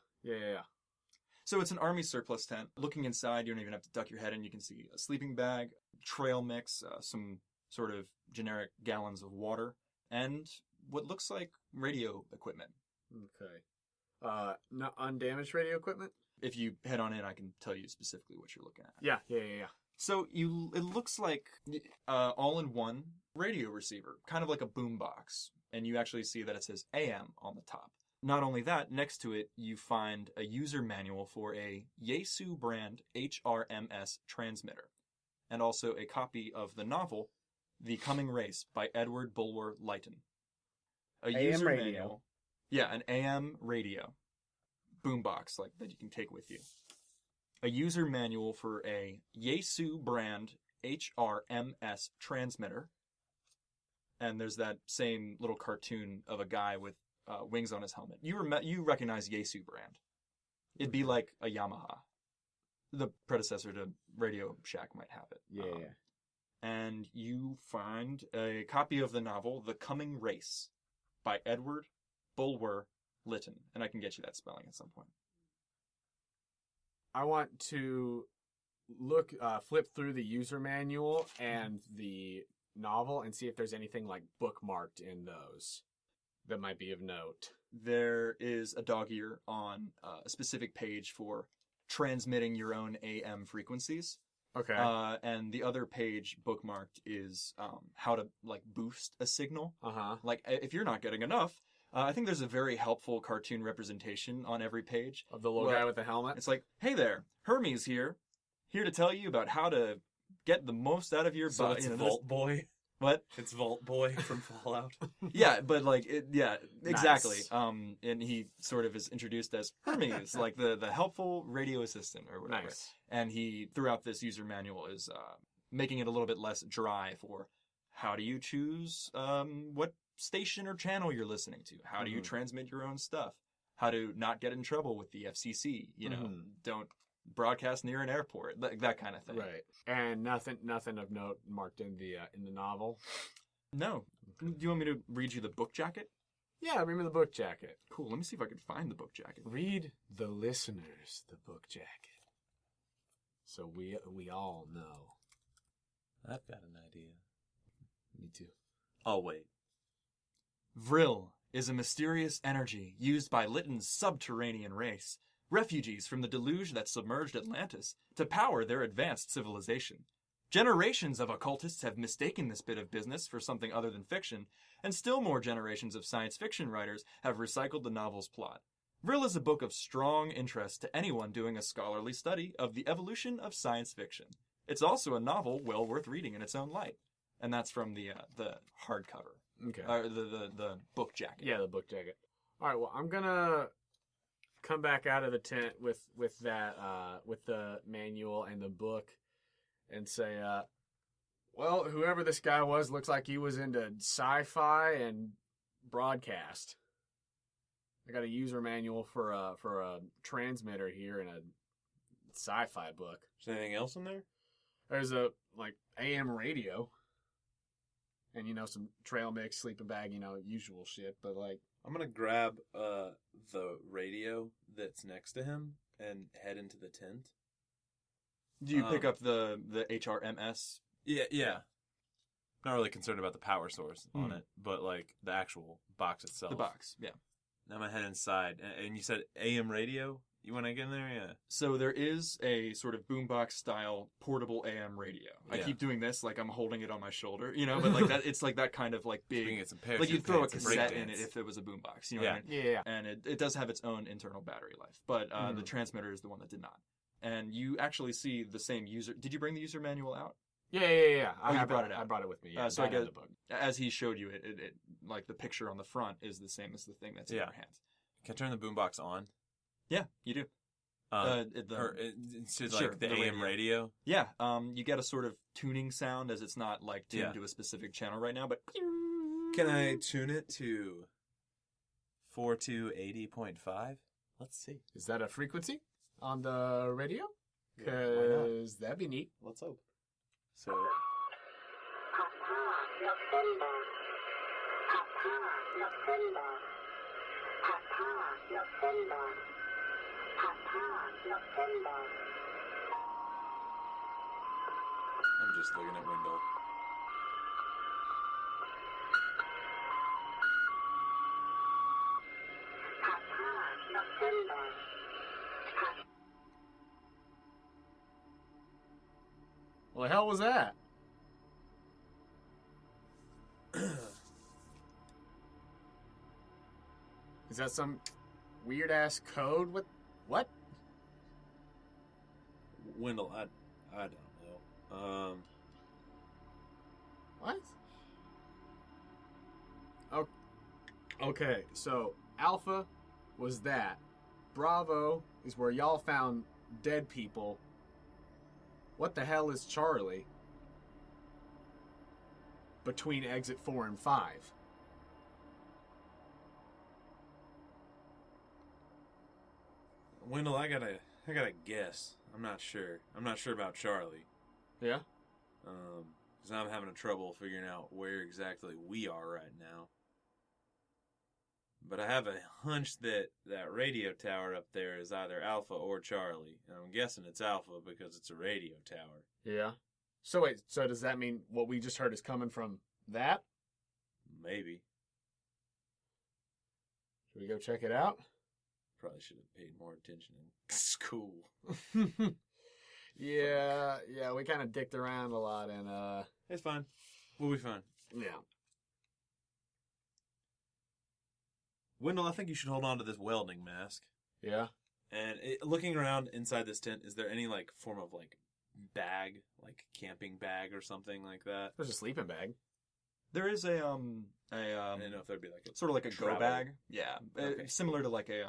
So it's an army surplus tent. Looking inside, you don't even have to duck your head in. You can see a sleeping bag, trail mix, some sort of generic gallons of water, and what looks like radio equipment. Okay. Not undamaged radio equipment? If you head on in, I can tell you specifically what you're looking at. Yeah. So it looks like all-in-one radio receiver, kind of like a boombox, and you actually see that it says AM on the top. Not only that, next to it you find a user manual for a Yaesu brand HRMS transmitter, and also a copy of the novel The Coming Race by Edward Bulwer Lytton. A user manual. Yeah, an AM radio boombox like that you can take with you. a user manual for a Yaesu brand HRMS transmitter. And there's that same little cartoon of a guy with wings on his helmet. You recognize Yaesu brand. It'd be like a Yamaha. The predecessor to Radio Shack might have it. Yeah. And you find a copy of the novel The Coming Race by Edward Bulwer Lytton. And I can get you that spelling at some point. I want to flip through the user manual and the novel and see if there's anything like bookmarked in those that might be of note. There is a dog ear on a specific page for transmitting your own AM frequencies. Okay. And the other page bookmarked is how to like boost a signal. Uh-huh. Like if you're not getting enough, I think there's a very helpful cartoon representation on every page. Of the little guy with the helmet? It's like, hey there, Hermes here to tell you about how to get the most out of your So body. it's Vault Boy. What? It's Vault Boy from Fallout. Yeah, but like, exactly. Nice. And he sort of is introduced as Hermes, like the helpful radio assistant or whatever. Nice. And he, throughout this user manual, is making it a little bit less dry for how do you choose what station or channel you're listening to? How do you transmit your own stuff? How to not get in trouble with the FCC? You know, don't broadcast near an airport, that kind of thing. Right. And nothing of note marked in the novel. No. Do you want me to read you the book jacket? Yeah, I remember the book jacket. Cool. Let me see if I can find the book jacket. Read the listeners the book jacket, so we all know. I've got an idea. Me too. I'll wait. Vril is a mysterious energy used by Lytton's subterranean race, refugees from the deluge that submerged Atlantis, to power their advanced civilization. Generations of occultists have mistaken this bit of business for something other than fiction, and still more generations of science fiction writers have recycled the novel's plot. Vril is a book of strong interest to anyone doing a scholarly study of the evolution of science fiction. It's also a novel well worth reading in its own light. And that's from the hardcover. Okay. The book jacket. Yeah, the book jacket. All right. Well, I'm gonna come back out of the tent with that with the manual and the book, and say, well, whoever this guy was looks like he was into sci-fi and broadcast. I got a user manual for a transmitter here and a sci-fi book. Is there anything else in there? There's a like AM radio. And, some trail mix, sleeping bag, usual shit. But, like... I'm going to grab the radio that's next to him and head into the tent. Do you pick up the HRMS? Yeah. Not really concerned about the power source on it, but, like, the actual box itself. The box, yeah. Now I'm going to head inside. And you said AM radio? You want to get in there? Yeah. So there is a sort of boombox-style portable AM radio. Yeah. I keep doing this like I'm holding it on my shoulder, but like that, it's like that kind of like big... Like you'd throw a cassette in it if it was a boombox, you know what I mean? Yeah. And it does have its own internal battery life, but the transmitter is the one that did not. And you actually see the same user... Did you bring the user manual out? Yeah. You brought it out. I brought it with me, yeah. So I guess, as he showed you, it like the picture on the front is the same as the thing that's in your hands. Can I turn the boombox on? Yeah, you do. The AM radio? Yeah, you get a sort of tuning sound as it's not like tuned to a specific channel right now, but... Can I tune it to 4280.5? Let's see. Is that a frequency on the radio? Because that'd be neat. Let's hope. So... I'm just looking at Wendell. Well, the hell was that? Is that some weird-ass code? What? Wendell, I don't know. What? Oh, okay, so Alpha was that. Bravo is where y'all found dead people, what the hell is Charlie between exit 4 and 5? Wendell, I gotta guess. I'm not sure. I'm not sure about Charlie. Yeah? Because I'm having trouble figuring out where exactly we are right now. But I have a hunch that that radio tower up there is either Alpha or Charlie. And I'm guessing it's Alpha because it's a radio tower. Yeah. So wait, so does that mean what we just heard is coming from that? Maybe. Should we go check it out? Probably should have paid more attention in school. Yeah, we kind of dicked around a lot and It's fine. We'll be fine. yeah. Wendell, I think you should hold on to this welding mask. Yeah. And looking around inside this tent, is there any like form of like bag, like camping bag or something like that? There's a sleeping bag. There is I didn't know if there'd be like a sort of like a travel go bag. Yeah. Okay. Similar to like a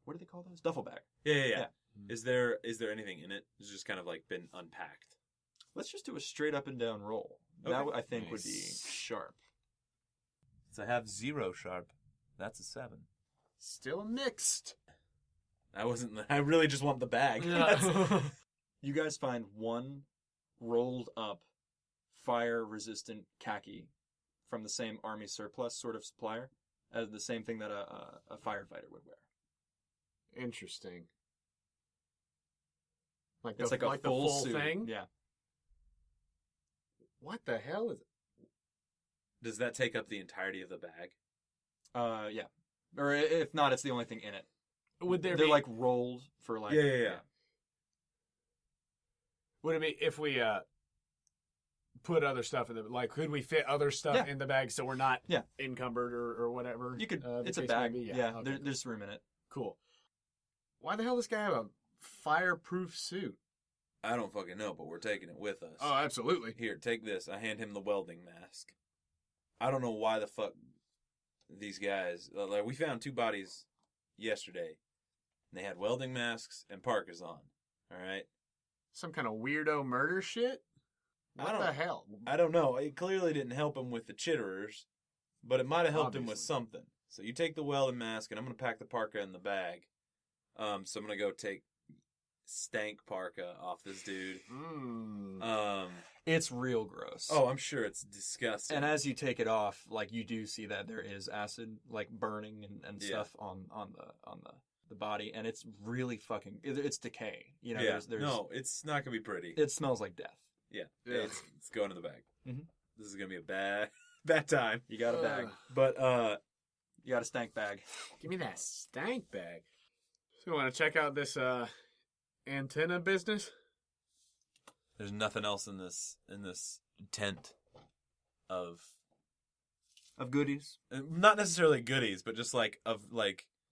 what do they call those? Duffel bag. Yeah. Mm-hmm. Is there anything in it? It's just kind of like been unpacked. Let's just do a straight up and down roll. Okay. That I think would be Nice. sharp. So I have 0 sharp. That's a 7. Still mixed. I really just want the bag. You guys find one rolled up fire resistant khaki from the same army surplus sort of supplier as the same thing that a firefighter would wear. Interesting. Like It's the, like a like full the full suit. thing? Yeah. What the hell is it? Does that take up the entirety of the bag? Yeah. Or if not, it's the only thing in it. Would there They're be like rolled for like Yeah. Would it be if we put other stuff in the like? Could we fit other stuff Yeah. in the bag so we're not Yeah. encumbered or whatever? You could. the It's a case may bag. be? Yeah. Okay, There's room in it. cool. Why the hell does this guy have a fireproof suit? I don't fucking know, but we're taking it with us. Oh, absolutely. Here, take this. I hand him the welding mask. I don't know why the fuck these guys... Like, we found 2 bodies yesterday. And they had welding masks and Parkas on. Alright? Some kind of weirdo murder shit? What the hell? I don't know. It clearly didn't help him with the chitterers. But it might have helped him with Obviously. something. So you take the welding mask, and I'm going to pack the Parka in the bag. So I'm going to go take stank Parka off this dude. It's real gross. Oh, I'm sure it's disgusting. And as you take it off, like you do see that there is acid like burning and Yeah. stuff on the body, and it's really fucking it's decay. You know, yeah, there's no, it's not going to be pretty. it smells like death. Yeah, Yeah. It's going in the bag. Mhm. This is going to be a bad time. You got a bag. But, You got a stank bag. Give me that stank bag. So you want to check out this antenna business? there's nothing else in this tent of goodies. not necessarily goodies, but just like of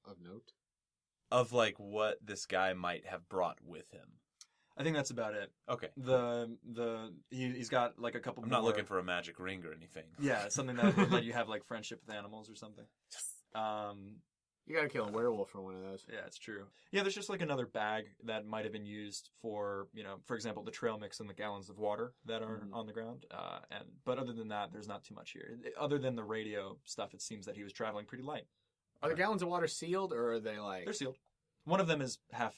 Of note. what this guy might have brought with him. I think that's about it. Okay. He's got like a couple. I'm not more- looking for a magic ring or anything. Yeah, something that would let you have like friendship with animals or something. You gotta kill a werewolf for one of those. Yeah, it's true. Yeah, there's just like another bag that might have been used for, for example, the trail mix and the gallons of water that are on the ground. But other than that, there's not too much here. Other than the radio stuff, it seems that he was traveling pretty light. Are the gallons of water sealed, or are they like... They're sealed. One of them is half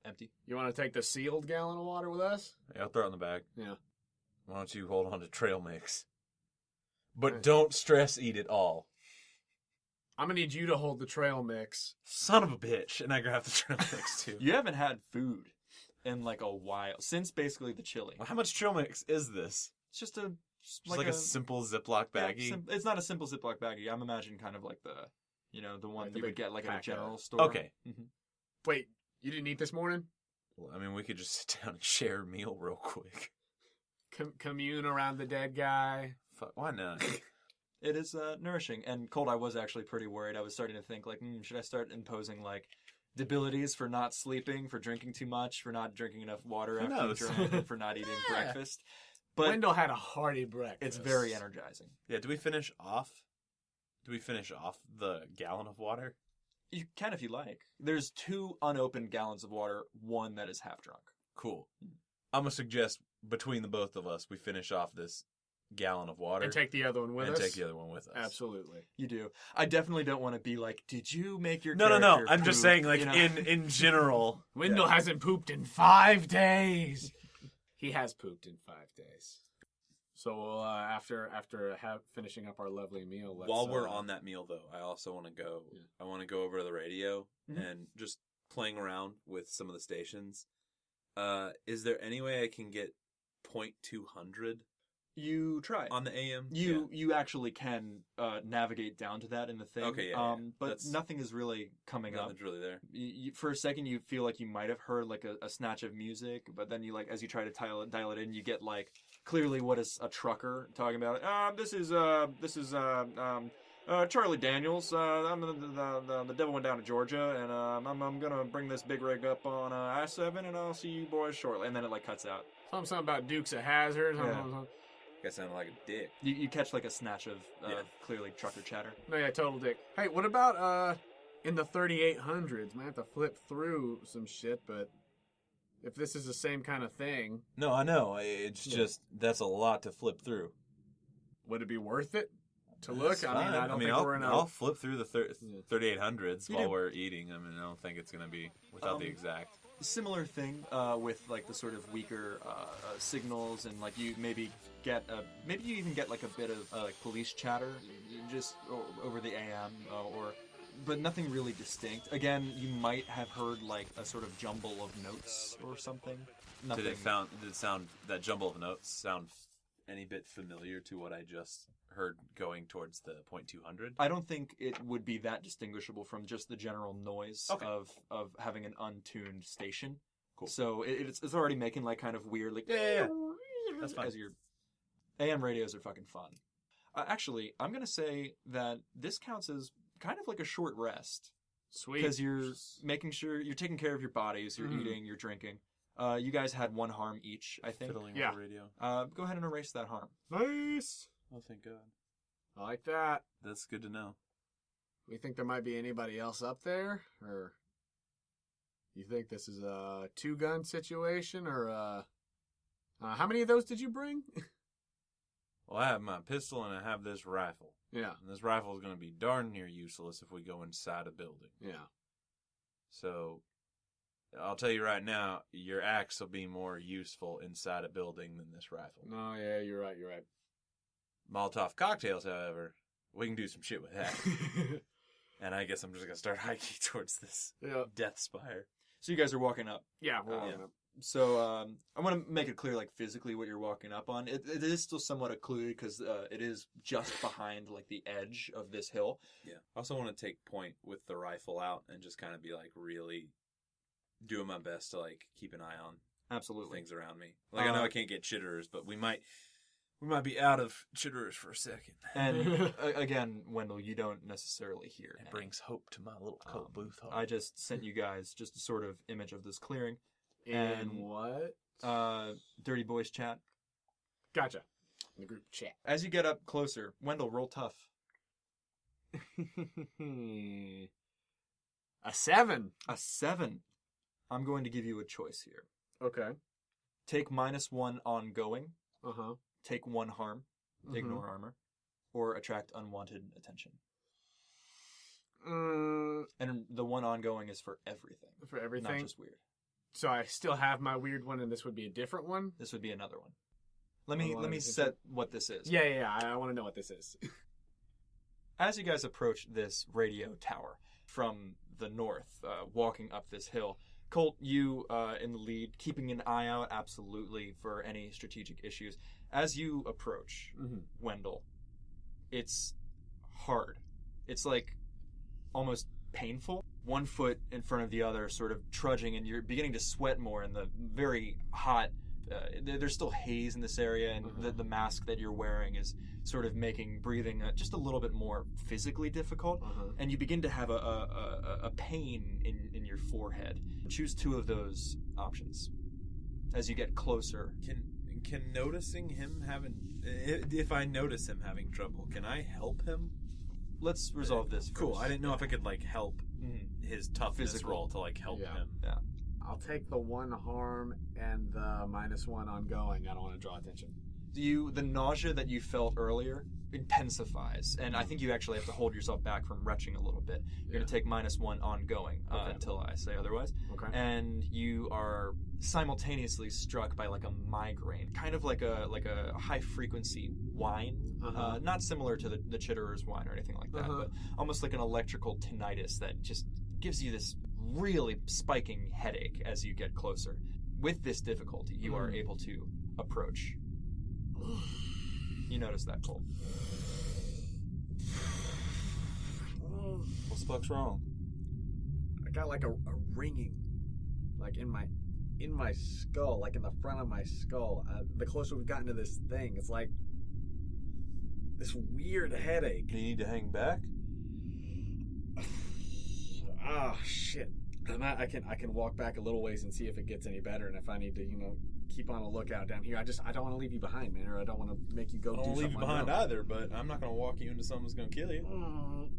empty. You want to take the sealed gallon of water with us? Yeah, I'll throw it in the bag. Yeah. Why don't you hold on to trail mix? But Right. don't stress eat it all. I'm gonna need you to hold the trail mix. Son of a bitch. And I grab the trail mix too. You haven't had food in like a while, since basically the chili. Well, how much trail mix is this? It's just a... Just like a simple Ziploc yeah, baggie? it's not a simple Ziploc baggie. I'm imagining kind of like the one Like the you would big get like at a pack general of- store. Okay. Mhm. Wait, you didn't eat this morning? Well, I mean, we could just sit down and share a meal real quick. Commune around the dead guy. Fuck, why not? It is nourishing. And Cold, I was actually pretty worried. I was starting to think, like, should I start imposing, like, debilities for not sleeping, for drinking too much, for not drinking enough water Who after knows? you drink, and for not eating Yeah. breakfast? But Wendell had a hearty breakfast. it's very energizing. Yeah, do we finish off the gallon of water? You can if you like. There's 2 unopened gallons of water, 1 that is half drunk. Cool. I'm going to suggest between the both of us, we finish off this gallon of water. And take the other one with us? And take the other one with us. Absolutely. You do. I definitely don't want to be like, did you make your No. character I'm just poop?" saying, like, You know? in general. Wendell hasn't pooped in 5 days. He has pooped in 5 days. So we'll, after finishing up our lovely meal, let's, While we're on that meal, though, I also want to go. Yeah. I want to go over to the radio Mhm. and just playing around with some of the stations. Is there any way I can get 0.200 You try. on the AM? You actually can navigate down to that in the thing. Okay, yeah. But That's- nothing is really coming up. Nothing's really there. For a second, you feel like you might have heard like a snatch of music, but then you like as you try to dial it in, you get like clearly what is a trucker talking about. This is Charlie Daniels. The devil went down to Georgia, and I'm gonna bring this big rig up on I-7, and I'll see you boys shortly. And then it like cuts out. Something about Dukes of Hazzard. Yeah. That sounded like a dick. You catch like a snatch of Yeah. clearly trucker chatter. No, yeah, total dick. Hey, what about in the 3800s? Might have to flip through some shit, but if this is the same kind of thing, No, I know. It's just that's a lot to flip through. would it be worth it to look? That's I mean, fine. I don't think I'll, we're in a. I'll flip through the 3800s You while do. we're eating. I mean, I don't think it's gonna be without the exact. Similar thing with like the sort of weaker signals, and like you maybe get maybe you even get like a bit of like police chatter just over the AM but nothing really distinct. Again, you might have heard like a sort of jumble of notes or something. Nothing. Did it sound that jumble of notes sound any bit familiar to what I just heard going towards the 0.200? I don't think it would be that distinguishable from just the general noise Okay. of having an untuned station. Cool. So it's already making like kind of weird like Yeah. That's fine. as your AM radios are fucking fun. Actually, I'm gonna say that this counts as kind of like a short rest Sweet. because you're making sure you're taking care of your bodies, you're Mhm. eating, you're drinking. You guys had 1 harm each, I think. Fiddling Yeah. with the radio. Go ahead and erase that harm. Nice. Oh, thank God. I like that. That's good to know. We think there might be anybody else up there, or you think this is a 2-gun situation, or how many of those did you bring? Well, I have my pistol and I have this rifle. Yeah, And this rifle is going to be darn near useless if we go inside a building. yeah. So, I'll tell you right now, your axe will be more useful inside a building than this rifle. No, yeah, you're right. Molotov cocktails, however, we can do some shit with that. And I guess I'm just going to start hiking towards this Yeah, Death Spire. So you guys are walking up. yeah. We're Yeah. walking up. So I want to make it clear, like physically, what you're walking up on. It is still somewhat occluded because it is just behind like the edge of this hill. Yeah. I also want to take point with the rifle out and just kind of be like really doing my best to like keep an eye on Absolutely. things around me. Like I know I can't get chitterers, but we might be out of chitterers for a second. And again, Wendell, you don't necessarily hear. It any. brings hope to my little coat booth. I just sent you guys just a sort of image of this clearing. And And- what? Dirty Boys chat. Gotcha. In the group chat. As you get up closer, Wendell, roll tough. A 7. A 7. I'm going to give you a choice here. Okay. Take -1 ongoing. Uh-huh. Take 1 harm. Mhm. Ignore armor. Or attract unwanted attention. Mm, And the 1 ongoing is for everything. for everything. Not just weird. So I still have my weird one, and this would be a different one? This would be another one. Let me Unwanted set what this is. Yeah. I want to know what this is. As you guys approach this radio tower from the north, walking up this hill, Colt, you in the lead, keeping an eye out absolutely for any strategic issues. As you approach Wendell, it's hard. It's like almost painful. 1 foot in front of the other, sort of trudging, and you're beginning to sweat more in the very hot. There's still haze in this area, and the mask that you're wearing is sort of making breathing just a little bit more physically difficult. And you begin to have a pain in your forehead. Choose 2 of those options as you get closer. Can noticing him if I notice him having trouble, can I help him? Let's resolve this first. Cool. I didn't know if I could like help his toughness Physical. roll to like help Yeah. him. Yeah. I'll take the 1 harm and the -1 ongoing. I don't want to draw attention. The nausea that you felt earlier intensifies, and I think you actually have to hold yourself back from retching a little bit. You're going to take -1 ongoing Okay. until I say otherwise. Okay. And you are simultaneously struck by like a migraine, kind of like a high frequency whine, Uh-huh. not similar to the chitterer's whine or anything like that, Uh-huh. but almost like an electrical tinnitus that just gives you this really spiking headache as you get closer. With this difficulty, you are able to approach. You notice that, Cole. What the fuck's wrong? I got like a ringing, like in my skull, like in the front of my skull. The closer we've gotten to this thing, it's like this weird headache. Do you need to hang back? Ah, shit. I can walk back a little ways and see if it gets any better, and if I need to, keep on a lookout down here. I don't want to leave you behind, man, or I don't want to make you go. I don't do leave you something on behind your own. either, but I'm not going to walk you into something that's going to kill you.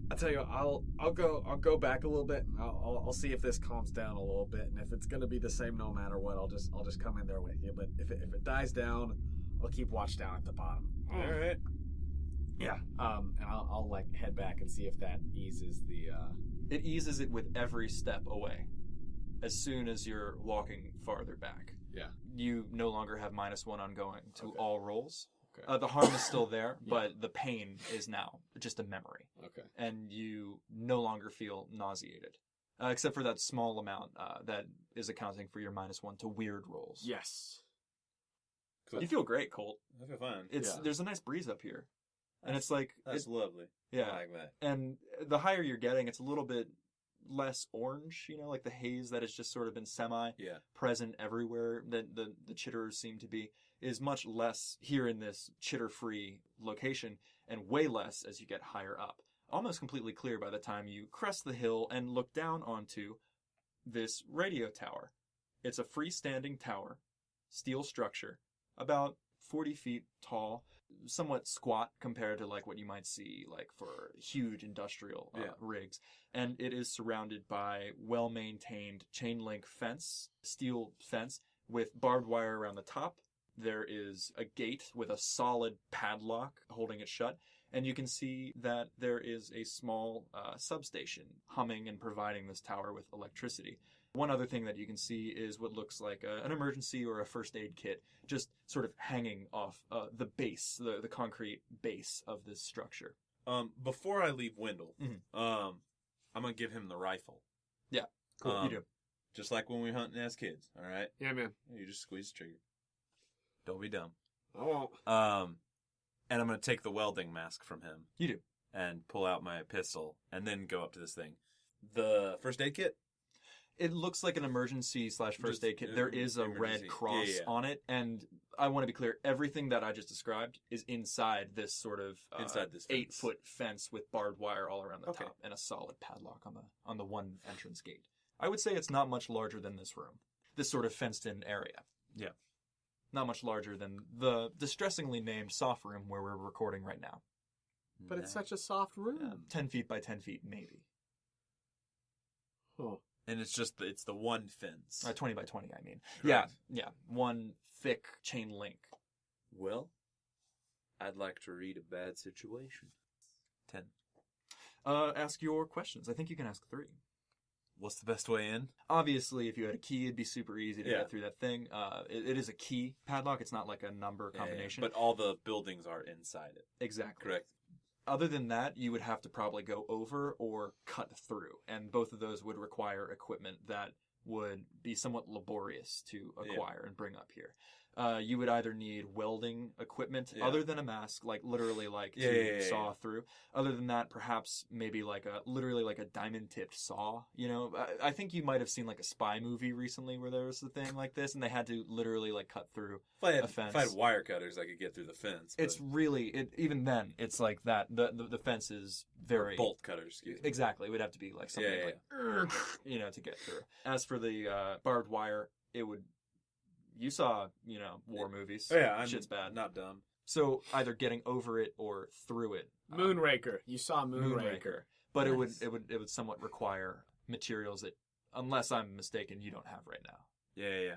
I tell you, I'll go back a little bit. And I'll see if this calms down a little bit, and if it's gonna be the same no matter what, I'll just come in there with you. But if it dies down, I'll keep watch down at the bottom. All right. Yeah. And I'll like head back and see if that eases the. It eases it with every step away. As soon as you're walking farther back. Yeah. You no longer have -1 ongoing to Okay. all rolls. Okay. The harm is still there, but the pain is now just a memory. Okay. And you no longer feel nauseated. Except for that small amount that is accounting for your -1 to weird rolls. Yes. You feel great, Colt. I feel fine. There's a nice breeze up here. And it's like... That's lovely. Yeah. I like that. And the higher you're getting, it's a little bit less orange, like the haze that has just sort of been present everywhere that the chitterers seem to be, is much less here in this chitter-free location, and way less as you get higher up. Almost completely clear by the time you crest the hill and look down onto this radio tower. It's a freestanding tower, steel structure, about 40 feet tall, somewhat squat compared to like what you might see like for huge industrial rigs. And it is surrounded by well-maintained chain link fence, steel fence with barbed wire around the top. There is a gate with a solid padlock holding it shut. And you can see that there is a small substation humming and providing this tower with electricity. One other thing that you can see is what looks like an emergency or a first aid kit, just sort of hanging off the base, the concrete base of this structure. Before I leave Wendell, Mhm. I'm going to give him the rifle. Yeah, cool. You do. Just like when we were hunting as kids, all right? Yeah, man. You just squeeze the trigger. Don't be dumb. I won't. And I'm going to take the welding mask from him. You do. And pull out my pistol and then go up to this thing. The first aid kit? It looks like an emergency/first Just, aid kit. There is a emergency. red cross Yeah. on it, and I want to be clear, everything that I just described is inside this sort of Inside this fence. 8-foot fence with barbed wire all around the Okay. top and a solid padlock on the one entrance gate. I would say it's not much larger than this room, this sort of fenced-in area. Yeah. Not much larger than the distressingly named soft room where we're recording right now. But it's such a soft room. 10 feet by 10 feet, maybe. Huh. And it's the one fence. 20 by 20, I mean. Correct. Yeah. One thick chain link. Well, I'd like to read a bad situation. 10. Ask your questions. I think you can ask 3. What's the best way in? Obviously, if you had a key, it'd be super easy to Yeah. get through that thing. It is a key padlock. It's not like a number combination. But all the buildings are inside it. Exactly. Correct. Other than that, you would have to probably go over or cut through. And both of those would require equipment that would be somewhat laborious to acquire and bring up here. You would either need welding equipment other than a mask, like literally to saw through. Other than that, perhaps maybe literally like a diamond-tipped saw. I think you might have seen like a spy movie recently where there was a thing like this, and they had to literally like cut through a fence. If I had wire cutters, I could get through the fence. But... It's really even then it's like that. The fence is very or bolt cutters. Excuse me. Exactly, it would have to be like something to get through. As for the barbed wire, it would. You saw, war movies. Oh, yeah, shit's bad. Not dumb. So either getting over it or through it. Moonraker. You saw Moonraker. but Nice. it would somewhat require materials that, unless I'm mistaken, you don't have right now. Yeah.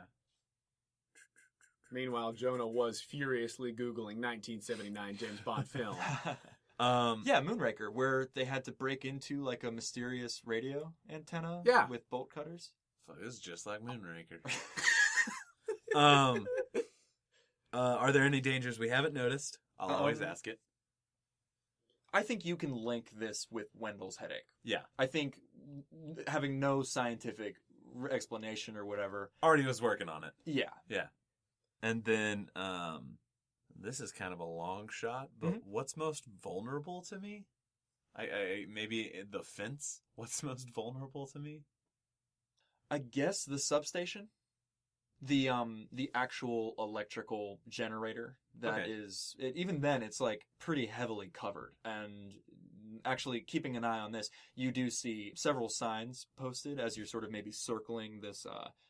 Meanwhile, Jonah was furiously Googling 1979 James Bond film. Yeah, Moonraker, where they had to break into like a mysterious radio antenna with bolt cutters. Fuck, this is just like Moonraker. Are there any dangers we haven't noticed? I'll always ask it. I think you can link this with Wendell's headache. Yeah. I think having no scientific explanation or whatever. Already was working on it. Yeah. Yeah. And then, this is kind of a long shot, but what's most vulnerable to me? I maybe the fence. What's most vulnerable to me? I guess the substation, the actual electrical generator that is. Even then, it's like pretty heavily covered. And actually, keeping an eye on this, you do see several signs posted as you're sort of maybe circling this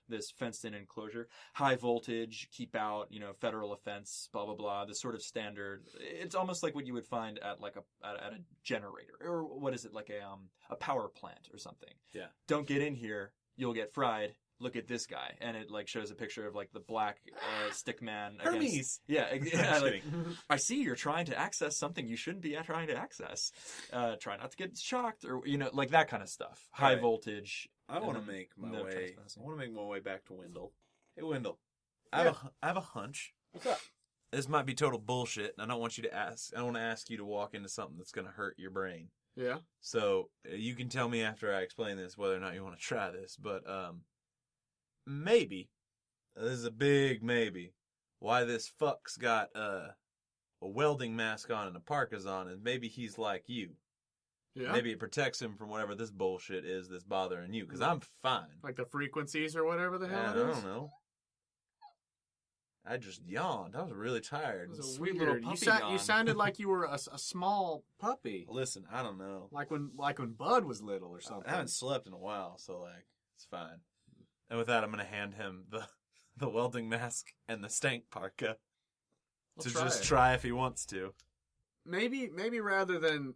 this fenced-in enclosure. High voltage, keep out, federal offense, blah blah blah. The sort of standard. It's almost like what you would find at like at a generator, or what is it, like a power plant or something. Yeah. Don't get in here, you'll get fried. Look at this guy, and it like shows a picture of like the black stick man. Hermes. Like, I see you're trying to access something you shouldn't be trying to access. Try not to get shocked, or like that kind of stuff. High voltage. I want to make my no way. trespassing. I want to make my way back to Wendell. Hey, Wendell. I have a hunch. What's up? This might be total bullshit, and I don't want you to ask. I don't want to ask you to walk into something that's going to hurt your brain. Yeah. So you can tell me after I explain this whether or not you want to try this, but maybe, this is a big maybe, why this fuck's got a welding mask on and a Parka's on, and maybe he's like you. Yeah. Maybe it protects him from whatever this bullshit is that's bothering you, because I'm fine. Like the frequencies or whatever the hell I it is? don't know. I just yawned. I was really tired. It was a Sweet weird. little puppy yawn. You sounded like you were a small puppy. Listen, I don't know. Like when Bud was little or something. I haven't slept in a while, so it's fine. And with that, I'm going to hand him the welding mask and the stank parka to just try if he wants to. Maybe rather than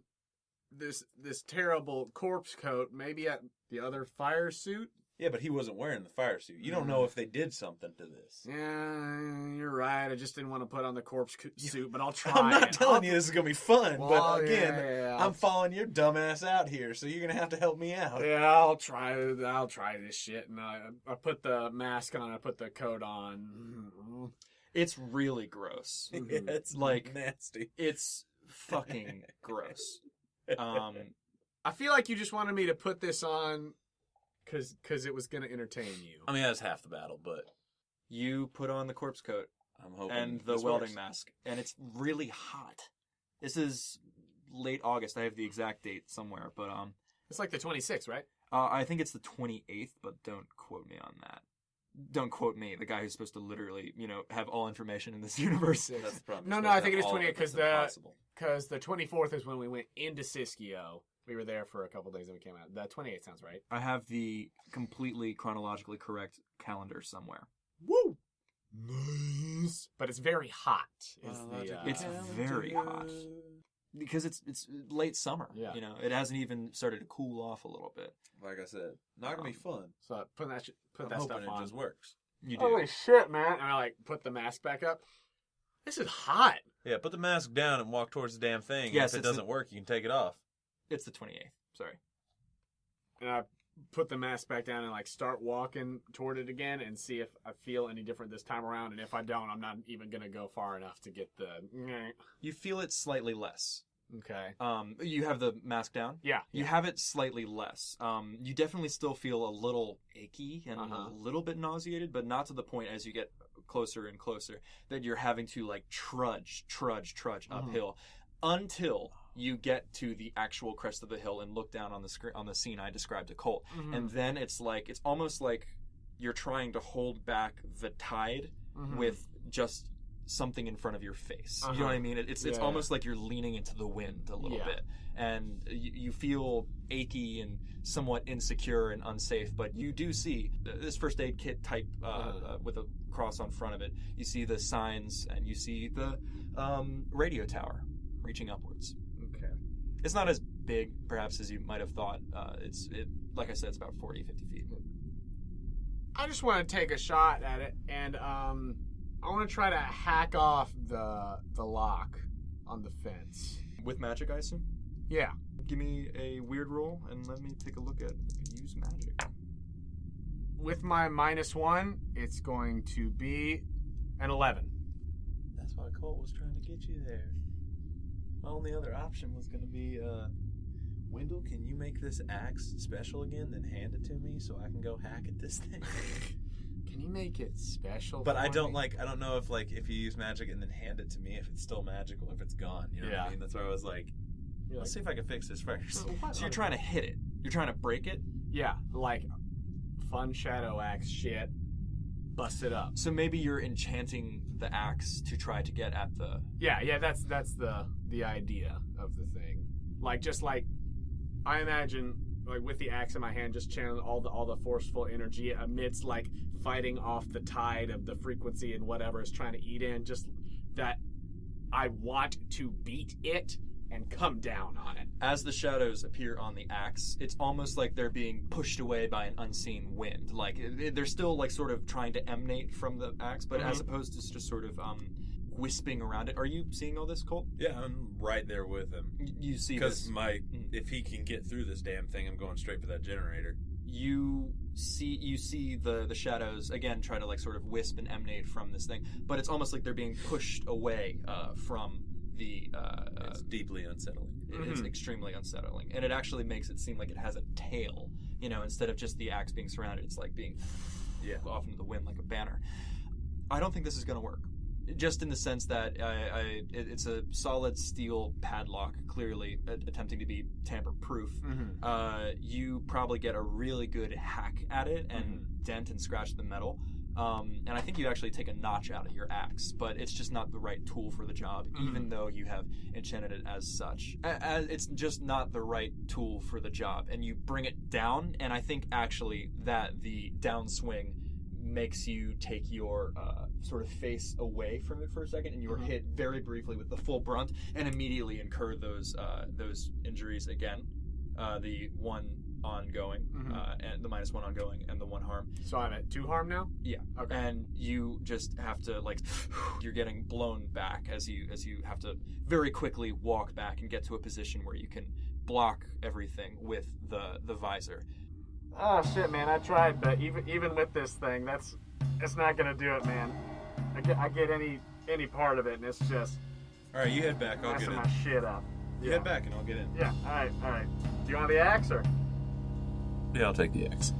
this terrible corpse coat, maybe at the other fire suit. Yeah, but he wasn't wearing the fire suit. You don't know if they did something to this. Yeah, you're right. I just didn't want to put on the corpse suit, but I'll try. I'm not telling you this is going to be fun, but again, yeah. I'm following your dumb ass out here, so you're going to have to help me out. Yeah, I'll try this shit. And I put the mask on. I put the coat on. It's really gross. Yeah, it's like nasty. It's fucking gross. I feel like you just wanted me to put this on because it was going to entertain you. I mean, that's half the battle, but You put on the corpse coat I'm hoping and the this welding works. mask, and it's really hot. This is late August. I have the exact date somewhere, but It's like the 26th, right? I think it's the 28th, but don't quote me on that. Don't quote me, the guy who's supposed to literally, have all information in this universe. That's the problem. No, It's I supposed think to it is have all 28 of it. because the 24th is when we went into Siskiyou. We were there for a couple days and we came out. The 28th sounds right. I have the completely chronologically correct calendar somewhere. Woo! Nice. But it's very hot. It's very hot. Because it's late summer. Yeah. It hasn't even started to cool off a little bit. Like I said, not gonna be fun. So put that I'm stuff hoping on. it just works. You do. Holy shit, man! And I put the mask back up. This is hot. Yeah, put the mask down and walk towards the damn thing. Yes, If it doesn't work, you can take it off. It's the 28th. Sorry. And I put the mask back down and start walking toward it again and see if I feel any different this time around. And if I don't, I'm not even gonna go far enough to get the. You feel it slightly less. Okay. You have the mask down? Yeah. You have it slightly less. You definitely still feel a little achy and a little bit nauseated, but not to the point as you get closer and closer that you're having to trudge uphill until you get to the actual crest of the hill and look down on the scene I described to Colt. And then it's almost like you're trying to hold back the tide with just something in front of your face. You know what I mean? It's almost like you're leaning into the wind a little bit, and you feel achy and somewhat insecure and unsafe. But you do see this first aid kit type with a cross on front of it. You see the signs, and you see the radio tower reaching upwards. Okay. It's not as big, perhaps, as you might have thought. Like I said, it's about 40, 50 feet. I just want to take a shot at it, and I want to try to hack off the lock on the fence. With magic, I assume? Yeah. Give me a weird roll, and let me take a look at use magic. With my -1, it's going to be an 11. That's why Colt was trying to get you there. My only other option was going to be, Wendell, can you make this axe special again, then hand it to me so I can go hack at this thing? Can you make it special? But I don't me? I don't know if you use magic and then hand it to me, if it's still magical, if it's gone. You know what I mean? That's why I was like, let's see if I can fix this first. So you're trying to hit it. You're trying to break it? Yeah, like fun shadow axe shit. Bust it up. So maybe you're enchanting the axe to try to get at the... Yeah, that's the idea of the thing. Like, just like, I imagine, like, with the axe in my hand, just channeling all the forceful energy amidst, like, fighting off the tide of the frequency and whatever is trying to eat in, just that I want to beat it and come down on it. As the shadows appear on the axe, it's almost like they're being pushed away by an unseen wind. Like, they're still, like, sort of trying to emanate from the axe, but as opposed to just sort of wisping around it. Are you seeing all this, Colt? Yeah, I'm right there with him. You see this. Because if he can get through this damn thing, I'm going straight for that generator. You see the shadows, again, try to, like, sort of wisp and emanate from this thing, but it's almost like they're being pushed away from the... it's deeply unsettling. It is extremely unsettling, and it actually makes it seem like it has a tail. You know, instead of just the axe being surrounded, it's like being off into the wind like a banner. I don't think this is going to work. Just in the sense that it's a solid steel padlock, clearly attempting to be tamper-proof. You probably get a really good hack at it and dent and scratch the metal. And I think you actually take a notch out of your axe, but it's just not the right tool for the job, even though you have enchanted it as such. It's just not the right tool for the job, and you bring it down, and I think actually that the downswing makes you take your sort of face away from it for a second, and you are hit very briefly with the full brunt, and immediately incur those injuries again. The one ongoing, and the -1 ongoing, and the 1 harm. So I'm at 2 harm now? Yeah. Okay. And you just have to, like, you're getting blown back as you have to very quickly walk back and get to a position where you can block everything with the visor. Oh shit, man! I tried, but even with this thing, it's not gonna do it, man. I get any part of it, and it's just All right, you head back. I'll get messing in. my shit up. You head back, and I'll get in. Yeah. All right. Do you want the axe or? Yeah, I'll take the axe.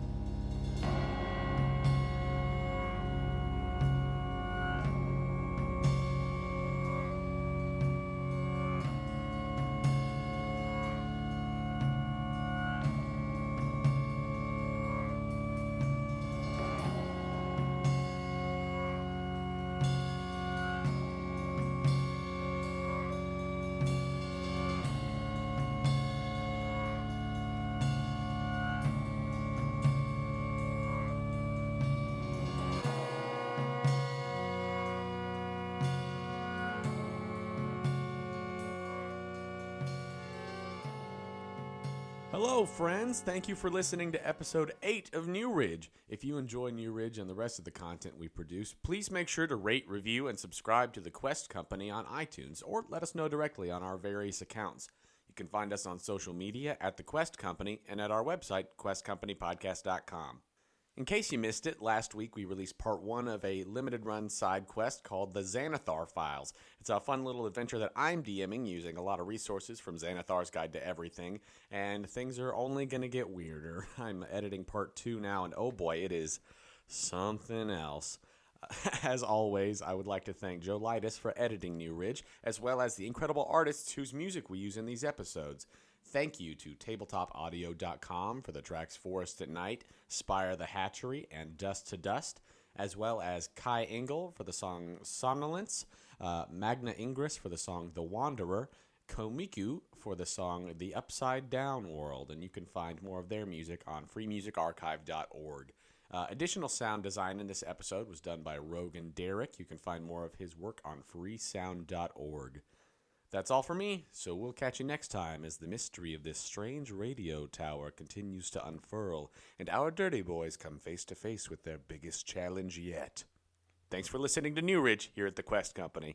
Hello, friends. Thank you for listening to episode 8 of Newridge. If you enjoy Newridge and the rest of the content we produce, please make sure to rate, review, and subscribe to the Quest Company on iTunes, or let us know directly on our various accounts. You can find us on social media at The Quest Company and at our website, questcompanypodcast.com. In case you missed it, last week we released part 1 of a limited-run side quest called the Xanathar Files. It's a fun little adventure that I'm DMing using a lot of resources from Xanathar's Guide to Everything, and things are only going to get weirder. I'm editing part 2 now, and oh boy, it is something else. As always, I would like to thank Joe Lightus for editing Newridge, as well as the incredible artists whose music we use in these episodes. Thank you to tabletopaudio.com for the tracks Forest at Night, Spire the Hatchery, and Dust to Dust, as well as Kai Engel for the song Somnolence, Magna Ingress for the song The Wanderer, Komiku for the song The Upside Down World, and you can find more of their music on freemusicarchive.org. Additional sound design in this episode was done by Rogan Derrick. You can find more of his work on freesound.org. That's all for me, so we'll catch you next time as the mystery of this strange radio tower continues to unfurl and our dirty boys come face to face with their biggest challenge yet. Thanks for listening to Newridge here at the Quest Company.